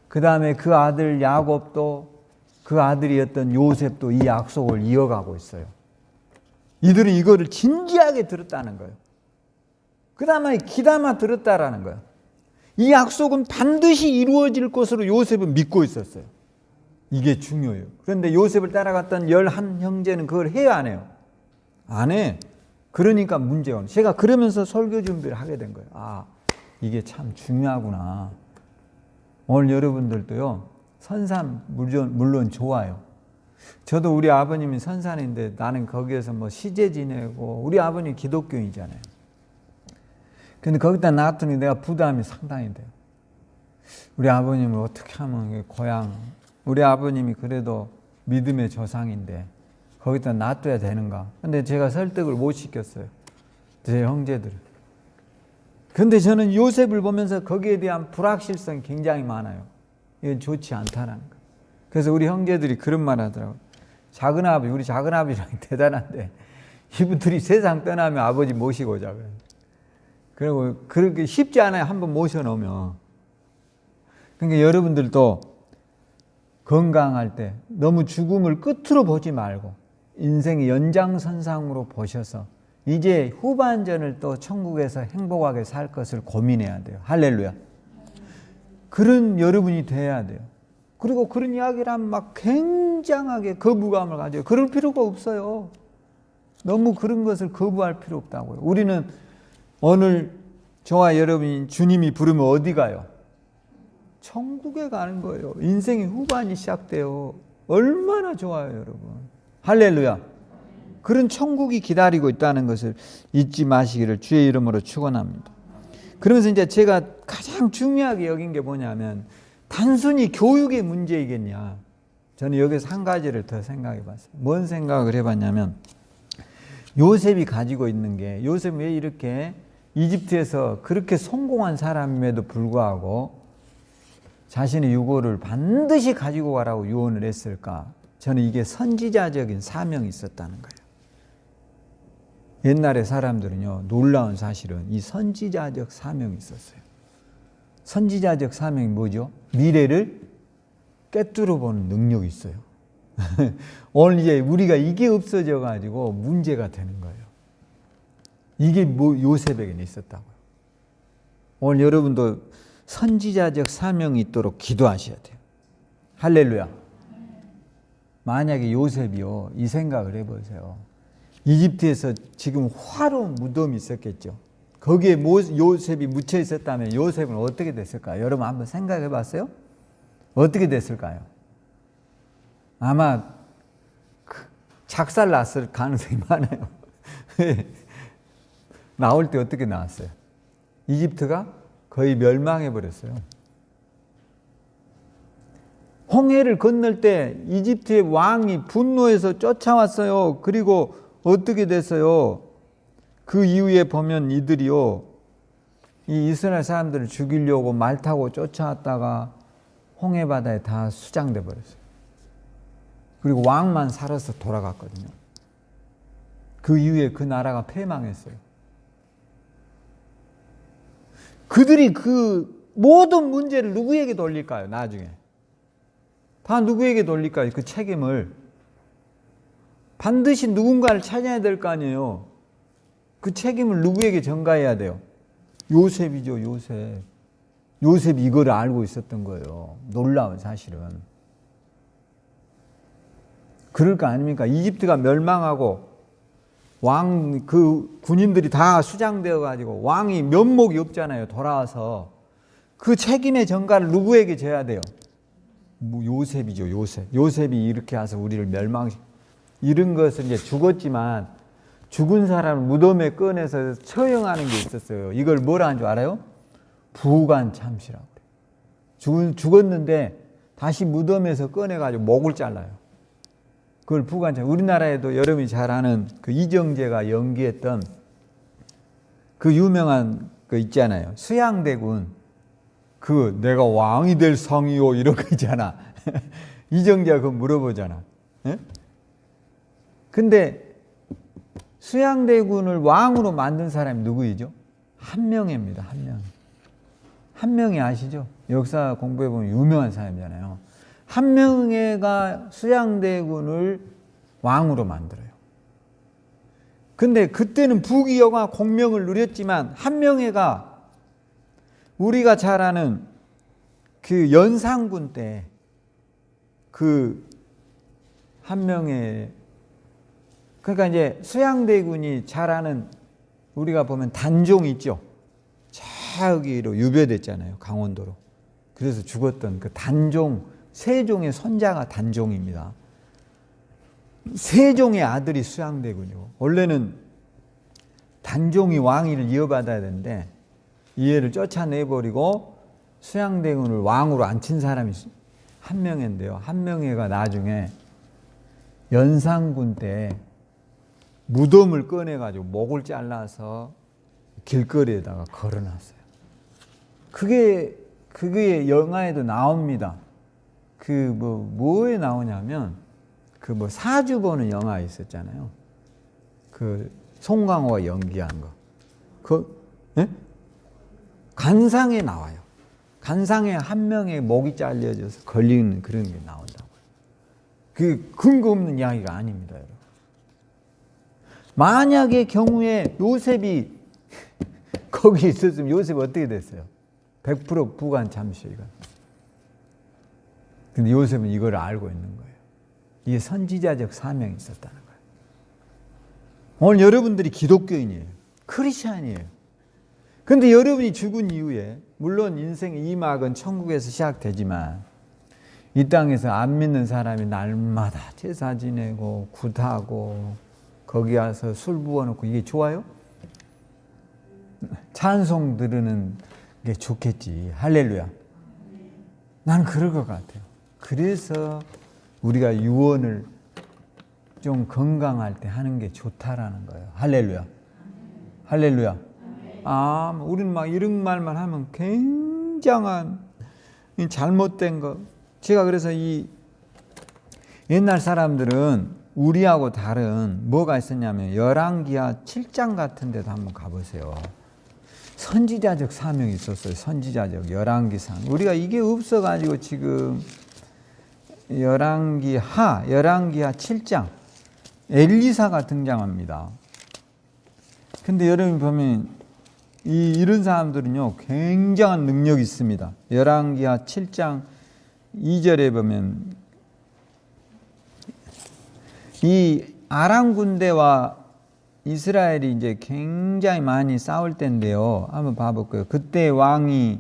그 다음에 그 아들 야곱도, 그 아들이었던 요셉도 이 약속을 이어가고 있어요. 이들은 이거를 진지하게 들었다는 거예요. 그 다음에 기담아 들었다라는 거예요. 이 약속은 반드시 이루어질 것으로 요셉은 믿고 있었어요. 이게 중요해요. 그런데 요셉을 따라갔던 11형제는 그걸 해요, 안 해요? 안 해. 그러니까 문제가 오는. 제가 그러면서 설교 준비를 하게 된 거예요. 아, 이게 참 중요하구나. 오늘 여러분들도요, 선산 물론 좋아요. 저도 우리 아버님이 선산인데 나는 거기에서 뭐 시제 지내고, 우리 아버님 기독교인이잖아요. 근데 거기다 놔두니 내가 부담이 상당히 돼요. 우리 아버님을 어떻게 하면 고향, 우리 아버님이 그래도 믿음의 조상인데 거기다 놔둬야 되는가. 근데 제가 설득을 못 시켰어요. 제 형제들을. 근데 저는 요셉을 보면서 거기에 대한 불확실성이 굉장히 많아요. 이건 좋지 않다는 거. 그래서 우리 형제들이 그런 말 하더라고요. 작은아버지, 우리 작은아버지랑 대단한데 이분들이 세상 떠나면 아버지 모시고 오자. 그리고 그렇게 쉽지 않아요. 한번 모셔놓으면. 그러니까 여러분들도 건강할 때 너무 죽음을 끝으로 보지 말고 인생의 연장선상으로 보셔서 이제 후반전을 또 천국에서 행복하게 살 것을 고민해야 돼요. 할렐루야. 그런 여러분이 돼야 돼요. 그리고 그런 이야기를 하면 막 굉장하게 거부감을 가져요. 그럴 필요가 없어요. 너무 그런 것을 거부할 필요 없다고요. 우리는 오늘 저와 여러분이 주님이 부르면 어디 가요? 천국에 가는 거예요. 인생의 후반이 시작돼요. 얼마나 좋아요, 여러분. 할렐루야. 그런 천국이 기다리고 있다는 것을 잊지 마시기를 주의 이름으로 축원합니다. 그러면서 이제 제가 가장 중요하게 여긴 게 뭐냐면 단순히 교육의 문제이겠냐. 저는 여기서 한 가지를 더 생각해 봤어요. 뭔 생각을 해봤냐면 요셉이 가지고 있는 게, 요셉이 왜 이렇게 이집트에서 그렇게 성공한 사람임에도 불구하고 자신의 유고를 반드시 가지고 가라고 유언을 했을까? 저는 이게 선지자적인 사명이 있었다는 거예요. 옛날에 사람들은요, 놀라운 사실은 이 선지자적 사명이 있었어요. 선지자적 사명이 뭐죠? 미래를 꿰뚫어 보는 능력이 있어요. 오늘 이제 우리가 이게 없어져 가지고 문제가 되는 거예요. 이게 뭐 요셉에게는 있었다고요. 오늘 여러분도 선지자적 사명이 있도록 기도하셔야 돼요. 할렐루야. 만약에 요셉이요, 이 생각을 해보세요. 이집트에서 지금 화로운 무덤이 있었겠죠. 거기에 요셉이 묻혀 있었다면 요셉은 어떻게 됐을까요? 여러분 한번 생각해 봤어요? 어떻게 됐을까요? 아마 작살 났을 가능성이 많아요. 나올 때 어떻게 나왔어요? 이집트가 거의 멸망해 버렸어요. 홍해를 건널 때 이집트의 왕이 분노해서 쫓아왔어요. 그리고 어떻게 됐어요? 그 이후에 보면 이들이요, 이 이스라엘 사람들을 죽이려고 말 타고 쫓아왔다가 홍해 바다에 다 수장돼 버렸어요. 그리고 왕만 살아서 돌아갔거든요. 그 이후에 그 나라가 패망했어요. 그들이 그 모든 문제를 누구에게 돌릴까요? 나중에 다 누구에게 돌릴까요? 그 책임을 반드시 누군가를 찾아야 될 거 아니에요. 그 책임을 누구에게 전가해야 돼요? 요셉이죠. 요셉. 요셉이 이걸 알고 있었던 거예요. 놀라운 사실은. 그럴 거 아닙니까? 이집트가 멸망하고 그 군인들이 다 수장되어 가지고 왕이 면목이 없잖아요. 돌아와서 그 책임의 전가를 누구에게 져야 돼요? 요셉이죠. 요셉. 요셉이 이렇게 해서 우리를 이런 것은 이제 죽었지만 죽은 사람을 무덤에 꺼내서 처형하는 게 있었어요. 이걸 뭐라 하는 줄 알아요? 부관 참시라고 그래요. 죽었는데 다시 무덤에서 꺼내가지고 목을 잘라요. 그걸 부관 참시. 우리나라에도 여러분이 잘 아는 그 이정재가 연기했던 그 유명한 거 있잖아요. 수양대군. 그 내가 왕이 될 상이요 이런 거 있잖아. 이정재가 그거 물어보잖아. 예? 근데 수양대군을 왕으로 만든 사람이 누구이죠? 한명회입니다. 한명회. 한명회 아시죠? 역사 공부해보면 유명한 사람이잖아요. 한명회가 수양대군을 왕으로 만들어요. 근데 그때는 부귀영화 공명을 누렸지만 한명회가 우리가 잘 아는 그 연산군 때 그 한명회, 그러니까 이제 수양대군이 잘 아는 우리가 보면 단종 있죠. 저기로 유배됐잖아요. 강원도로. 그래서 죽었던 그 단종, 세종의 손자가 단종입니다. 세종의 아들이 수양대군이고, 원래는 단종이 왕위를 이어받아야 되는데 이 애를 쫓아내버리고 수양대군을 왕으로 앉힌 사람이 한명회인데요. 한명회가 나중에 연산군 때 무덤을 꺼내가지고 목을 잘라서 길거리에다가 걸어놨어요. 그게 영화에도 나옵니다. 뭐에 나오냐면, 사주 보는 영화 있었잖아요. 그, 송강호가 연기한 거. 예? 간상에 나와요. 간상에 한명의 목이 잘려져서 걸리는 그런 게 나온다고요. 그 근거 없는 이야기가 아닙니다, 여러분. 만약의 경우에 요셉이 거기 있었으면 요셉 어떻게 됐어요? 100% 부관 참시가. 근데 요셉은 이걸 알고 있는 거예요. 이게 선지자적 사명이 있었다는 거예요. 오늘 여러분들이 기독교인이에요. 크리스찬이에요. 근데 여러분이 죽은 이후에 물론 인생의 이 막은 천국에서 시작되지만 이 땅에서 안 믿는 사람이 날마다 제사 지내고 굿하고 거기 와서 술 부어놓고 이게 좋아요? 찬송 들으는 게 좋겠지. 할렐루야. 나는 그럴 것 같아요. 그래서 우리가 유언을 좀 건강할 때 하는 게 좋다라는 거예요. 할렐루야. 할렐루야. 우리는 막 이런 말만 하면 굉장한 잘못된 거. 제가 그래서 이 옛날 사람들은 우리하고 다른 뭐가 있었냐면 열왕기하 7장 같은 데도 한번 가보세요. 선지자적 사명이 있었어요. 선지자적 열왕기상. 우리가 이게 없어가지고 지금 열왕기하 7장 엘리사가 등장합니다. 근데 여러분 보면 이런 사람들은요 굉장한 능력이 있습니다. 열왕기하 7장 2절에 보면 이 아람 군대와 이스라엘이 이제 굉장히 많이 싸울 때인데요. 한번 봐볼까요? 그때 왕이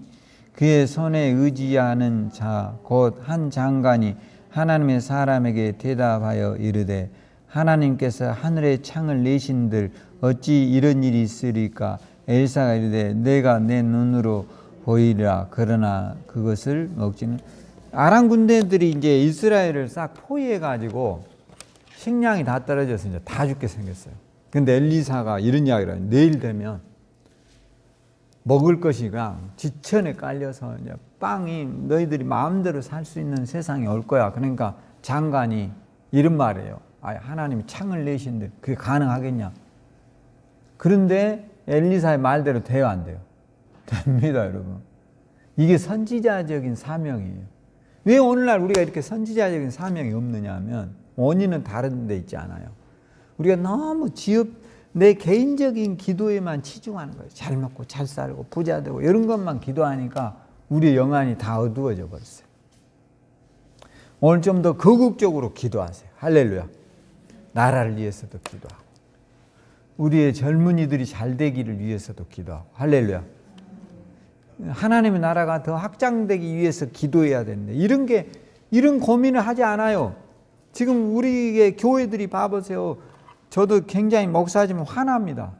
그의 손에 의지하는 자 곧 한 장관이 하나님의 사람에게 대답하여 이르되 하나님께서 하늘의 창을 내신들 어찌 이런 일이 있으리까? 엘사가 이르되 내가 내 눈으로 보이리라. 그러나 그것을 먹지는. 아람 군대들이 이제 이스라엘을 싹 포위해 가지고 식량이 다 떨어져서 이제 다 죽게 생겼어요. 근데 엘리사가 이런 이야기를 해요. 내일 되면 먹을 것이 그냥 지천에 깔려서 이제 빵이 너희들이 마음대로 살 수 있는 세상이 올 거야. 그러니까 장관이 이런 말이에요. 하나님이 창을 내신데 그게 가능하겠냐? 그런데 엘리사의 말대로 돼요, 안 돼요? 됩니다, 여러분. 이게 선지자적인 사명이에요. 왜 오늘날 우리가 이렇게 선지자적인 사명이 없느냐 하면 원인은 다른 데 있지 않아요. 우리가 너무 내 개인적인 기도에만 치중하는 거예요. 잘 먹고 잘 살고 부자 되고 이런 것만 기도하니까 우리의 영안이 다 어두워져 버렸어요. 오늘 좀 더 거국적으로 기도하세요. 할렐루야. 나라를 위해서도 기도하고 우리의 젊은이들이 잘 되기를 위해서도 기도하고 할렐루야. 하나님의 나라가 더 확장되기 위해서 기도해야 되는데 이런 고민을 하지 않아요. 지금 우리의 교회들이 봐보세요. 저도 굉장히 목사지만 화납니다.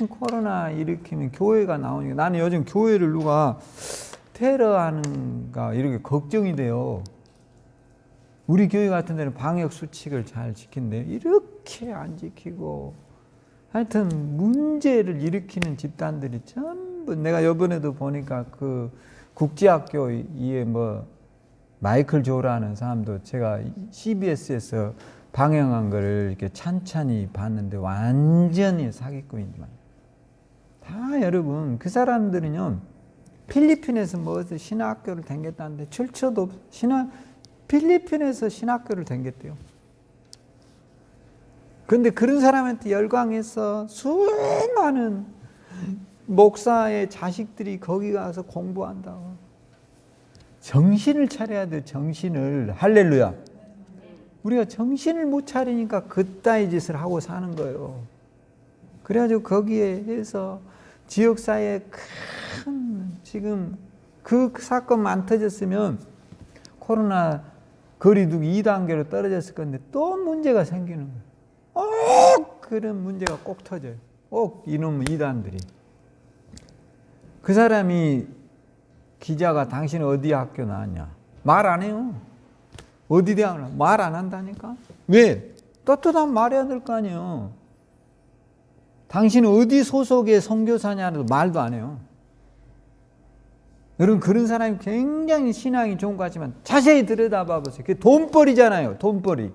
코로나 일으키면 교회가 나오니까 나는 요즘 교회를 누가 테러하는가 이렇게 걱정이 돼요. 우리 교회 같은 데는 방역 수칙을 잘 지킨대요. 이렇게 안 지키고 하여튼 문제를 일으키는 집단들이 전부 내가 이번에도 보니까 그 국제학교에 뭐 마이클 조라는 사람도 제가 CBS에서 방영한 거를 이렇게 찬찬히 봤는데 완전히 사기꾼이지만 다 여러분 그 사람들은요 필리핀에서 뭐 신학교를 다녔다는데 출처도 필리핀에서 신학교를 다녔대요. 그런데 그런 사람한테 열광해서 수많은 목사의 자식들이 거기 가서 공부한다고. 정신을 차려야 돼요. 정신을. 할렐루야. 우리가 정신을 못 차리니까 그따위 짓을 하고 사는 거예요. 그래가지고 거기에 해서 지역사회에 큰 지금 그 사건만 안 터졌으면 코로나 거리두기 2단계로 떨어졌을 건데 또 문제가 생기는 거예요. 그런 문제가 꼭 터져요. 꼭 이놈 이단들이. 그 사람이 기자가 당신 어디 학교 나왔냐? 말 안 해요. 어디 대학 나왔냐? 말 안 한다니까? 왜? 떳떳하면 말해야 될 거 아니에요. 당신은 어디 소속의 선교사냐도 말도 안 해요. 여러분 그런 사람이 굉장히 신앙이 좋은 것 같지만 자세히 들여다봐 보세요. 그게 돈벌이잖아요. 돈벌이.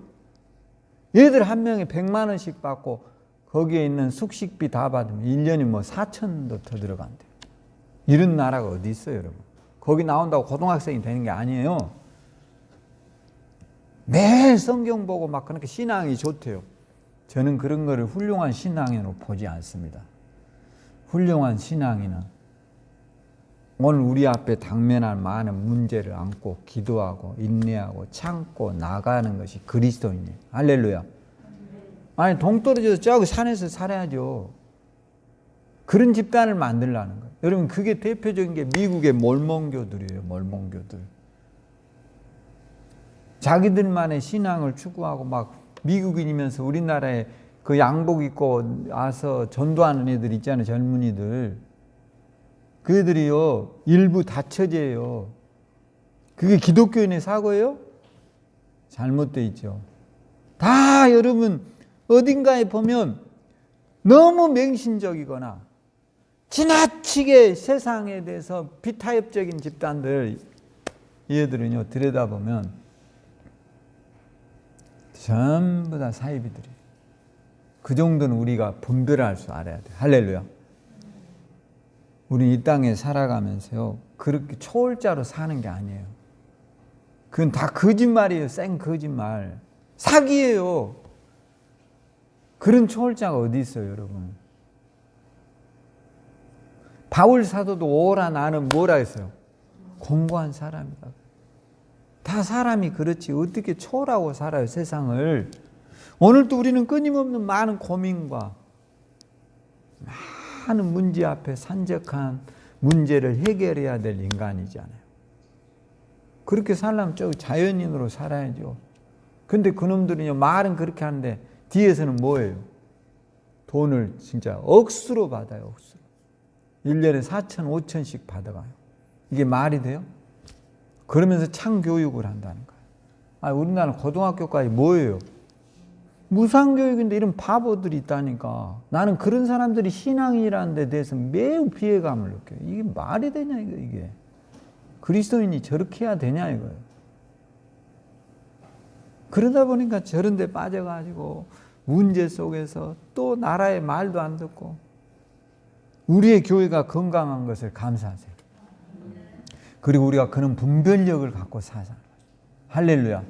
얘들 한 명에 100만 원씩 받고 거기에 있는 숙식비 다 받으면 1년이 뭐 4천도 더 들어간대요. 이런 나라가 어디 있어요, 여러분? 거기 나온다고 고등학생이 되는 게 아니에요. 매일 성경 보고 막 그렇게 신앙이 좋대요. 저는 그런 거를 훌륭한 신앙으로 보지 않습니다. 훌륭한 신앙이는 오늘 우리 앞에 당면할 많은 문제를 안고 기도하고 인내하고 참고 나가는 것이 그리스도인이에요. 할렐루야. 아니 동떨어져서 저기 산에서 살아야죠. 그런 집단을 만들라는 거예요. 여러분 그게 대표적인 게 미국의 몰몬교들이에요. 몰몬교들. 자기들만의 신앙을 추구하고 막 미국인이면서 우리나라에 그 양복 입고 와서 전도하는 애들 있잖아요. 젊은이들. 그 애들이요. 일부 다처제예요. 그게 기독교인의 사고예요? 잘못되어 있죠. 다 여러분 어딘가에 보면 너무 맹신적이거나 지나치게 세상에 대해서 비타협적인 집단들 얘들은요 들여다보면 전부 다 사이비들이에요. 그 정도는 우리가 분별할 줄 알아야 돼요. 할렐루야. 우리 이 땅에 살아가면서요 그렇게 초월자로 사는 게 아니에요. 그건 다 거짓말이에요. 생 거짓말. 사기예요. 그런 초월자가 어디 있어요, 여러분? 바울 사도도 오라 나는 뭐라 했어요? 공고한 사람이다. 다 사람이 그렇지 어떻게 초월하고 살아요, 세상을. 오늘도 우리는 끊임없는 많은 고민과 많은 문제 앞에 산적한 문제를 해결해야 될 인간이잖아요. 그렇게 살려면 저 자연인으로 살아야죠. 근데 그놈들은요 말은 그렇게 하는데 뒤에서는 뭐예요? 돈을 진짜 억수로 받아요. 억수로. 1년에 4천, 5천씩 받아가요. 이게 말이 돼요? 그러면서 창교육을 한다는 거예요. 아, 우리나라 고등학교까지 뭐예요? 무상교육인데 이런 바보들이 있다니까. 나는 그런 사람들이 신앙이라는 데 대해서 매우 비애감을 느껴요. 이게 말이 되냐 이게. 그리스도인이 저렇게 해야 되냐 이거예요. 그러다 보니까 저런 데 빠져가지고 문제 속에서 또 나라의 말도 안 듣고 우리의 교회가 건강한 것을 감사하세요. 그리고 우리가 그런 분별력을 갖고 사자. 할렐루야.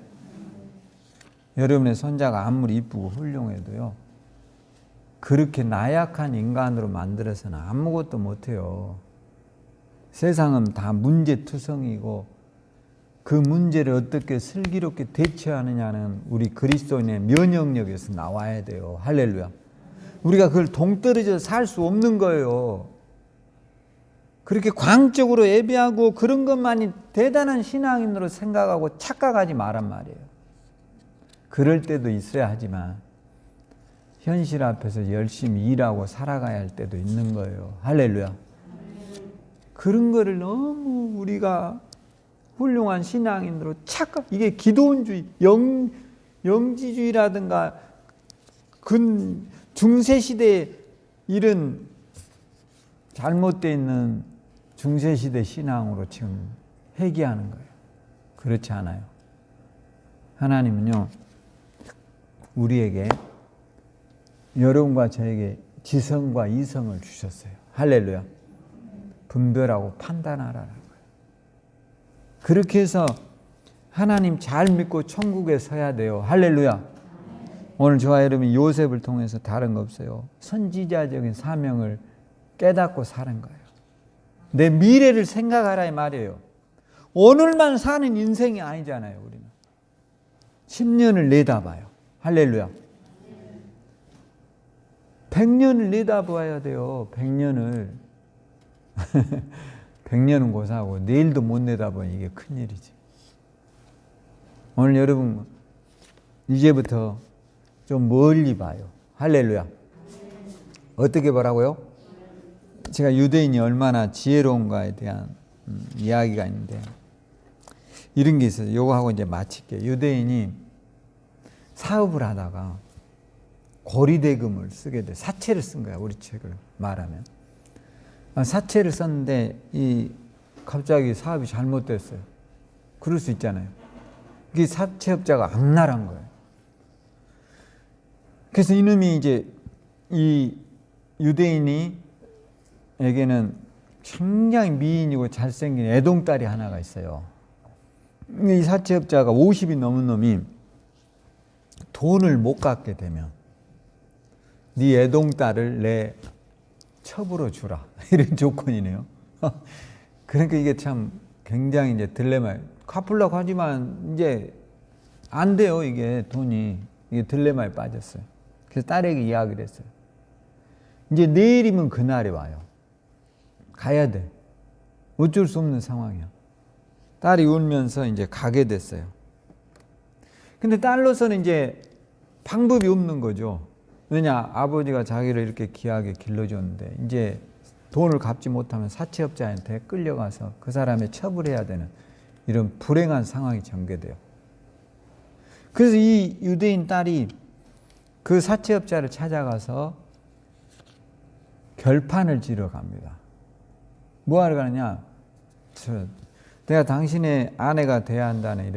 여러분의 손자가 아무리 이쁘고 훌륭해도요 그렇게 나약한 인간으로 만들어서는 아무것도 못해요. 세상은 다 문제투성이고 그 문제를 어떻게 슬기롭게 대처하느냐는 우리 그리스도인의 면역력에서 나와야 돼요. 할렐루야. 우리가 그걸 동떨어져서 살 수 없는 거예요. 그렇게 광적으로 예배하고 그런 것만이 대단한 신앙인으로 생각하고 착각하지 말란 말이에요. 그럴 때도 있어야 하지만 현실 앞에서 열심히 일하고 살아가야 할 때도 있는 거예요. 할렐루야. 그런 거를 너무 우리가 훌륭한 신앙인으로 착각, 이게 기도원주의, 영지주의라든가 중세시대에 이런 잘못되어 있는 중세시대 신앙으로 지금 회귀하는 거예요. 그렇지 않아요. 하나님은요, 우리에게, 여러분과 저에게 지성과 이성을 주셨어요. 할렐루야. 분별하고 판단하라는 거예요. 그렇게 해서 하나님 잘 믿고 천국에 서야 돼요. 할렐루야. 오늘 저와 여러분이 요셉을 통해서 다른 거 없어요. 선지자적인 사명을 깨닫고 사는 거예요. 내 미래를 생각하라 이 말이에요. 오늘만 사는 인생이 아니잖아요. 우리는 10년을 내다봐요. 할렐루야. 100년을 내다봐야 돼요. 100년을 100년은 고사하고 내일도 못 내다보니 이게 큰일이지. 오늘 여러분 이제부터 좀 멀리 봐요. 할렐루야. 어떻게 보라고요? 제가 유대인이 얼마나 지혜로운가에 대한 이야기가 있는데, 이런 게 있어요. 요거 하고 이제 마칠게요. 유대인이 사업을 하다가 고리대금을 쓰게 돼. 사채를 쓴 거야. 우리 책을 말하면. 사채를 썼는데 갑자기 사업이 잘못됐어요. 그럴 수 있잖아요. 이게 사채업자가 악랄한 거예요. 그래서 이놈이 이제 이 유대인에게는 굉장히 미인이고 잘생긴 애동딸이 하나가 있어요. 이 사채업자가 50이 넘은 놈이 돈을 못 갚게 되면 네 애동딸을 내 첩으로 주라. 이런 조건이네요. 그러니까 이게 참 굉장히 이제 딜레마. 갚으려고 하지만 이제 안 돼요. 이게 돈이. 이게 딜레마에 빠졌어요. 그래서 딸에게 이야기를 했어요. 이제 내일이면 그날이 와요. 가야 돼. 어쩔 수 없는 상황이야. 딸이 울면서 이제 가게 됐어요. 근데 딸로서는 이제 방법이 없는 거죠. 왜냐, 아버지가 자기를 이렇게 귀하게 길러줬는데 이제 돈을 갚지 못하면 사채업자한테 끌려가서 그 사람의 처벌해야 되는 이런 불행한 상황이 전개돼요. 그래서 이 유대인 딸이 그 사채업자를 찾아가서 결판을 지러 갑니다. 뭐 하러 가느냐? 내가 당신의 아내가 돼야 한다는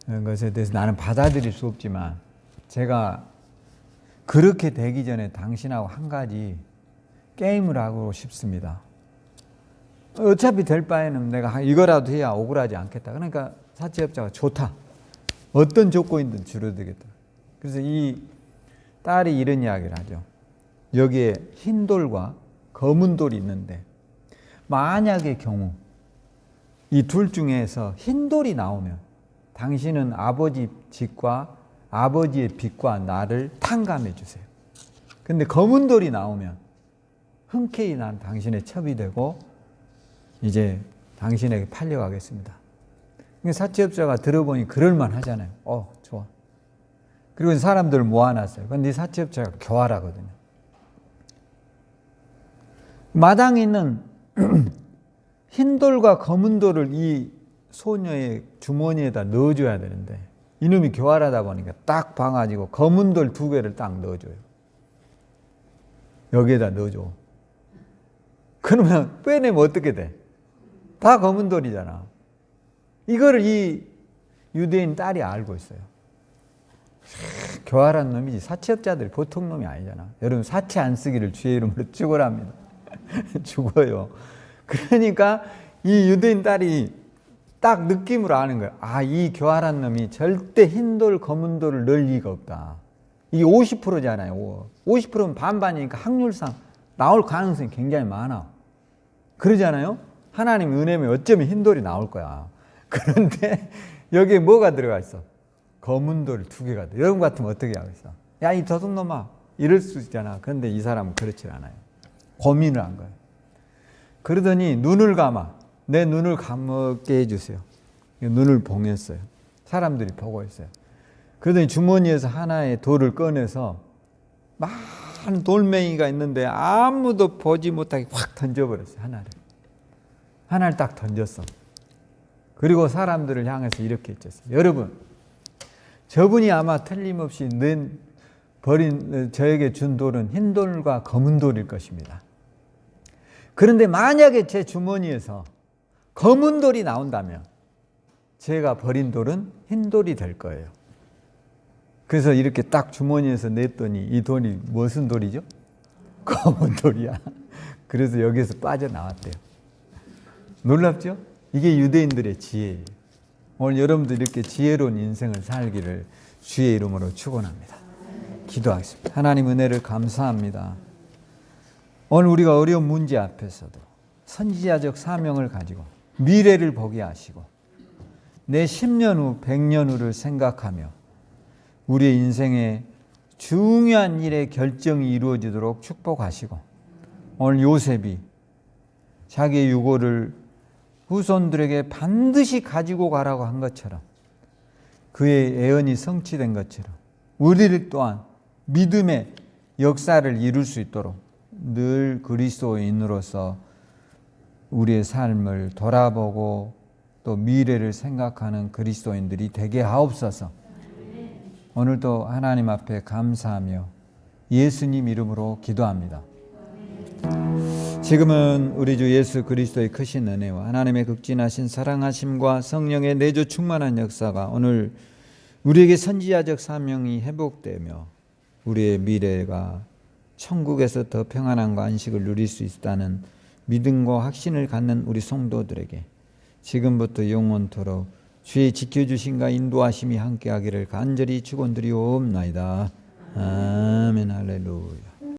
이런 것에 대해서 나는 받아들일 수 없지만, 제가 그렇게 되기 전에 당신하고 한 가지 게임을 하고 싶습니다. 어차피 될 바에는 내가 이거라도 해야 억울하지 않겠다. 그러니까 사채업자가 좋다. 어떤 조건이든 줄어들겠다. 그래서 이 딸이 이런 이야기를 하죠. 여기에 흰 돌과 검은 돌이 있는데, 만약의 경우 이 둘 중에서 흰 돌이 나오면 당신은 아버지 집과 아버지의 빚과 나를 탕감해 주세요. 근데 검은 돌이 나오면 흔쾌히 난 당신의 첩이 되고 이제 당신에게 팔려가겠습니다. 사채업자가 들어보니 그럴만 하잖아요. 좋아. 그리고 사람들을 모아놨어요. 근데 사채업자가 교활하거든요. 마당에 있는 흰 돌과 검은 돌을 이 소녀의 주머니에다 넣어줘야 되는데, 이놈이 교활하다 보니까 딱 봐가지고 검은 돌 2개를 딱 넣어줘요. 여기에다 넣어줘. 그러면 빼내면 어떻게 돼? 다 검은 돌이잖아. 이거를 이 유대인 딸이 알고 있어요. 교활한 놈이지. 사채업자들이 보통 놈이 아니잖아. 여러분, 사채 안 쓰기를 주의 이름으로 축원합니다. 죽어요. 그러니까 이 유대인 딸이 딱 느낌으로 아는 거예요. 이 교활한 놈이 절대 흰돌 검은 돌을 넣을 리가 없다. 이게 50%잖아요. 50%면 반반이니까 확률상 나올 가능성이 굉장히 많아. 그러잖아요. 하나님 은혜면 어쩌면 흰돌이 나올 거야. 그런데 여기에 뭐가 들어가 있어? 검은 돌 2개가 돼. 여러분 같으면 어떻게 하겠어? 야, 이 도둑놈아, 이럴 수 있잖아. 그런데 이 사람은 그렇지 않아요. 고민을 한 거예요. 그러더니 눈을 감아. 내 눈을 감게 해주세요. 눈을 봉했어요. 사람들이 보고 있어요. 그러더니 주머니에서 하나의 돌을 꺼내서 많은 돌멩이가 있는데 아무도 보지 못하게 확 던져버렸어요. 하나를 딱 던졌어. 그리고 사람들을 향해서 이렇게 했었어요. 여러분, 저분이 아마 틀림없이 저에게 준 돌은 흰 돌과 검은 돌일 것입니다. 그런데 만약에 제 주머니에서 검은 돌이 나온다면 제가 버린 돌은 흰 돌이 될 거예요. 그래서 이렇게 딱 주머니에서 냈더니 이 돌이 무슨 돌이죠? 검은 돌이야. 그래서 여기서 빠져나왔대요. 놀랍죠? 이게 유대인들의 지혜예요. 오늘 여러분들 이렇게 지혜로운 인생을 살기를 주의 이름으로 축원합니다. 기도하겠습니다. 하나님 은혜를 감사합니다. 오늘 우리가 어려운 문제 앞에서도 선지자적 사명을 가지고 미래를 보게 하시고 내 10년 후, 100년 후를 생각하며 우리의 인생에 중요한 일의 결정이 이루어지도록 축복하시고 오늘 요셉이 자기의 유고를 후손들에게 반드시 가지고 가라고 한 것처럼 그의 예언이 성취된 것처럼 우리를 또한 믿음의 역사를 이룰 수 있도록 늘 그리스도인으로서 우리의 삶을 돌아보고 또 미래를 생각하는 그리스도인들이 되게 하옵소서. 오늘도 하나님 앞에 감사하며 예수님 이름으로 기도합니다. 지금은 우리 주 예수 그리스도의 크신 은혜와 하나님의 극진하신 사랑하심과 성령의 내주 충만한 역사가 오늘 우리에게 선지자적 사명이 회복되며 우리의 미래가 천국에서 더 평안함과 안식을 누릴 수 있다는 믿음과 확신을 갖는 우리 성도들에게 지금부터 영원토록 주의 지켜주심과 인도하심이 함께하기를 간절히 축원드리옵나이다. 아멘. 할렐루야.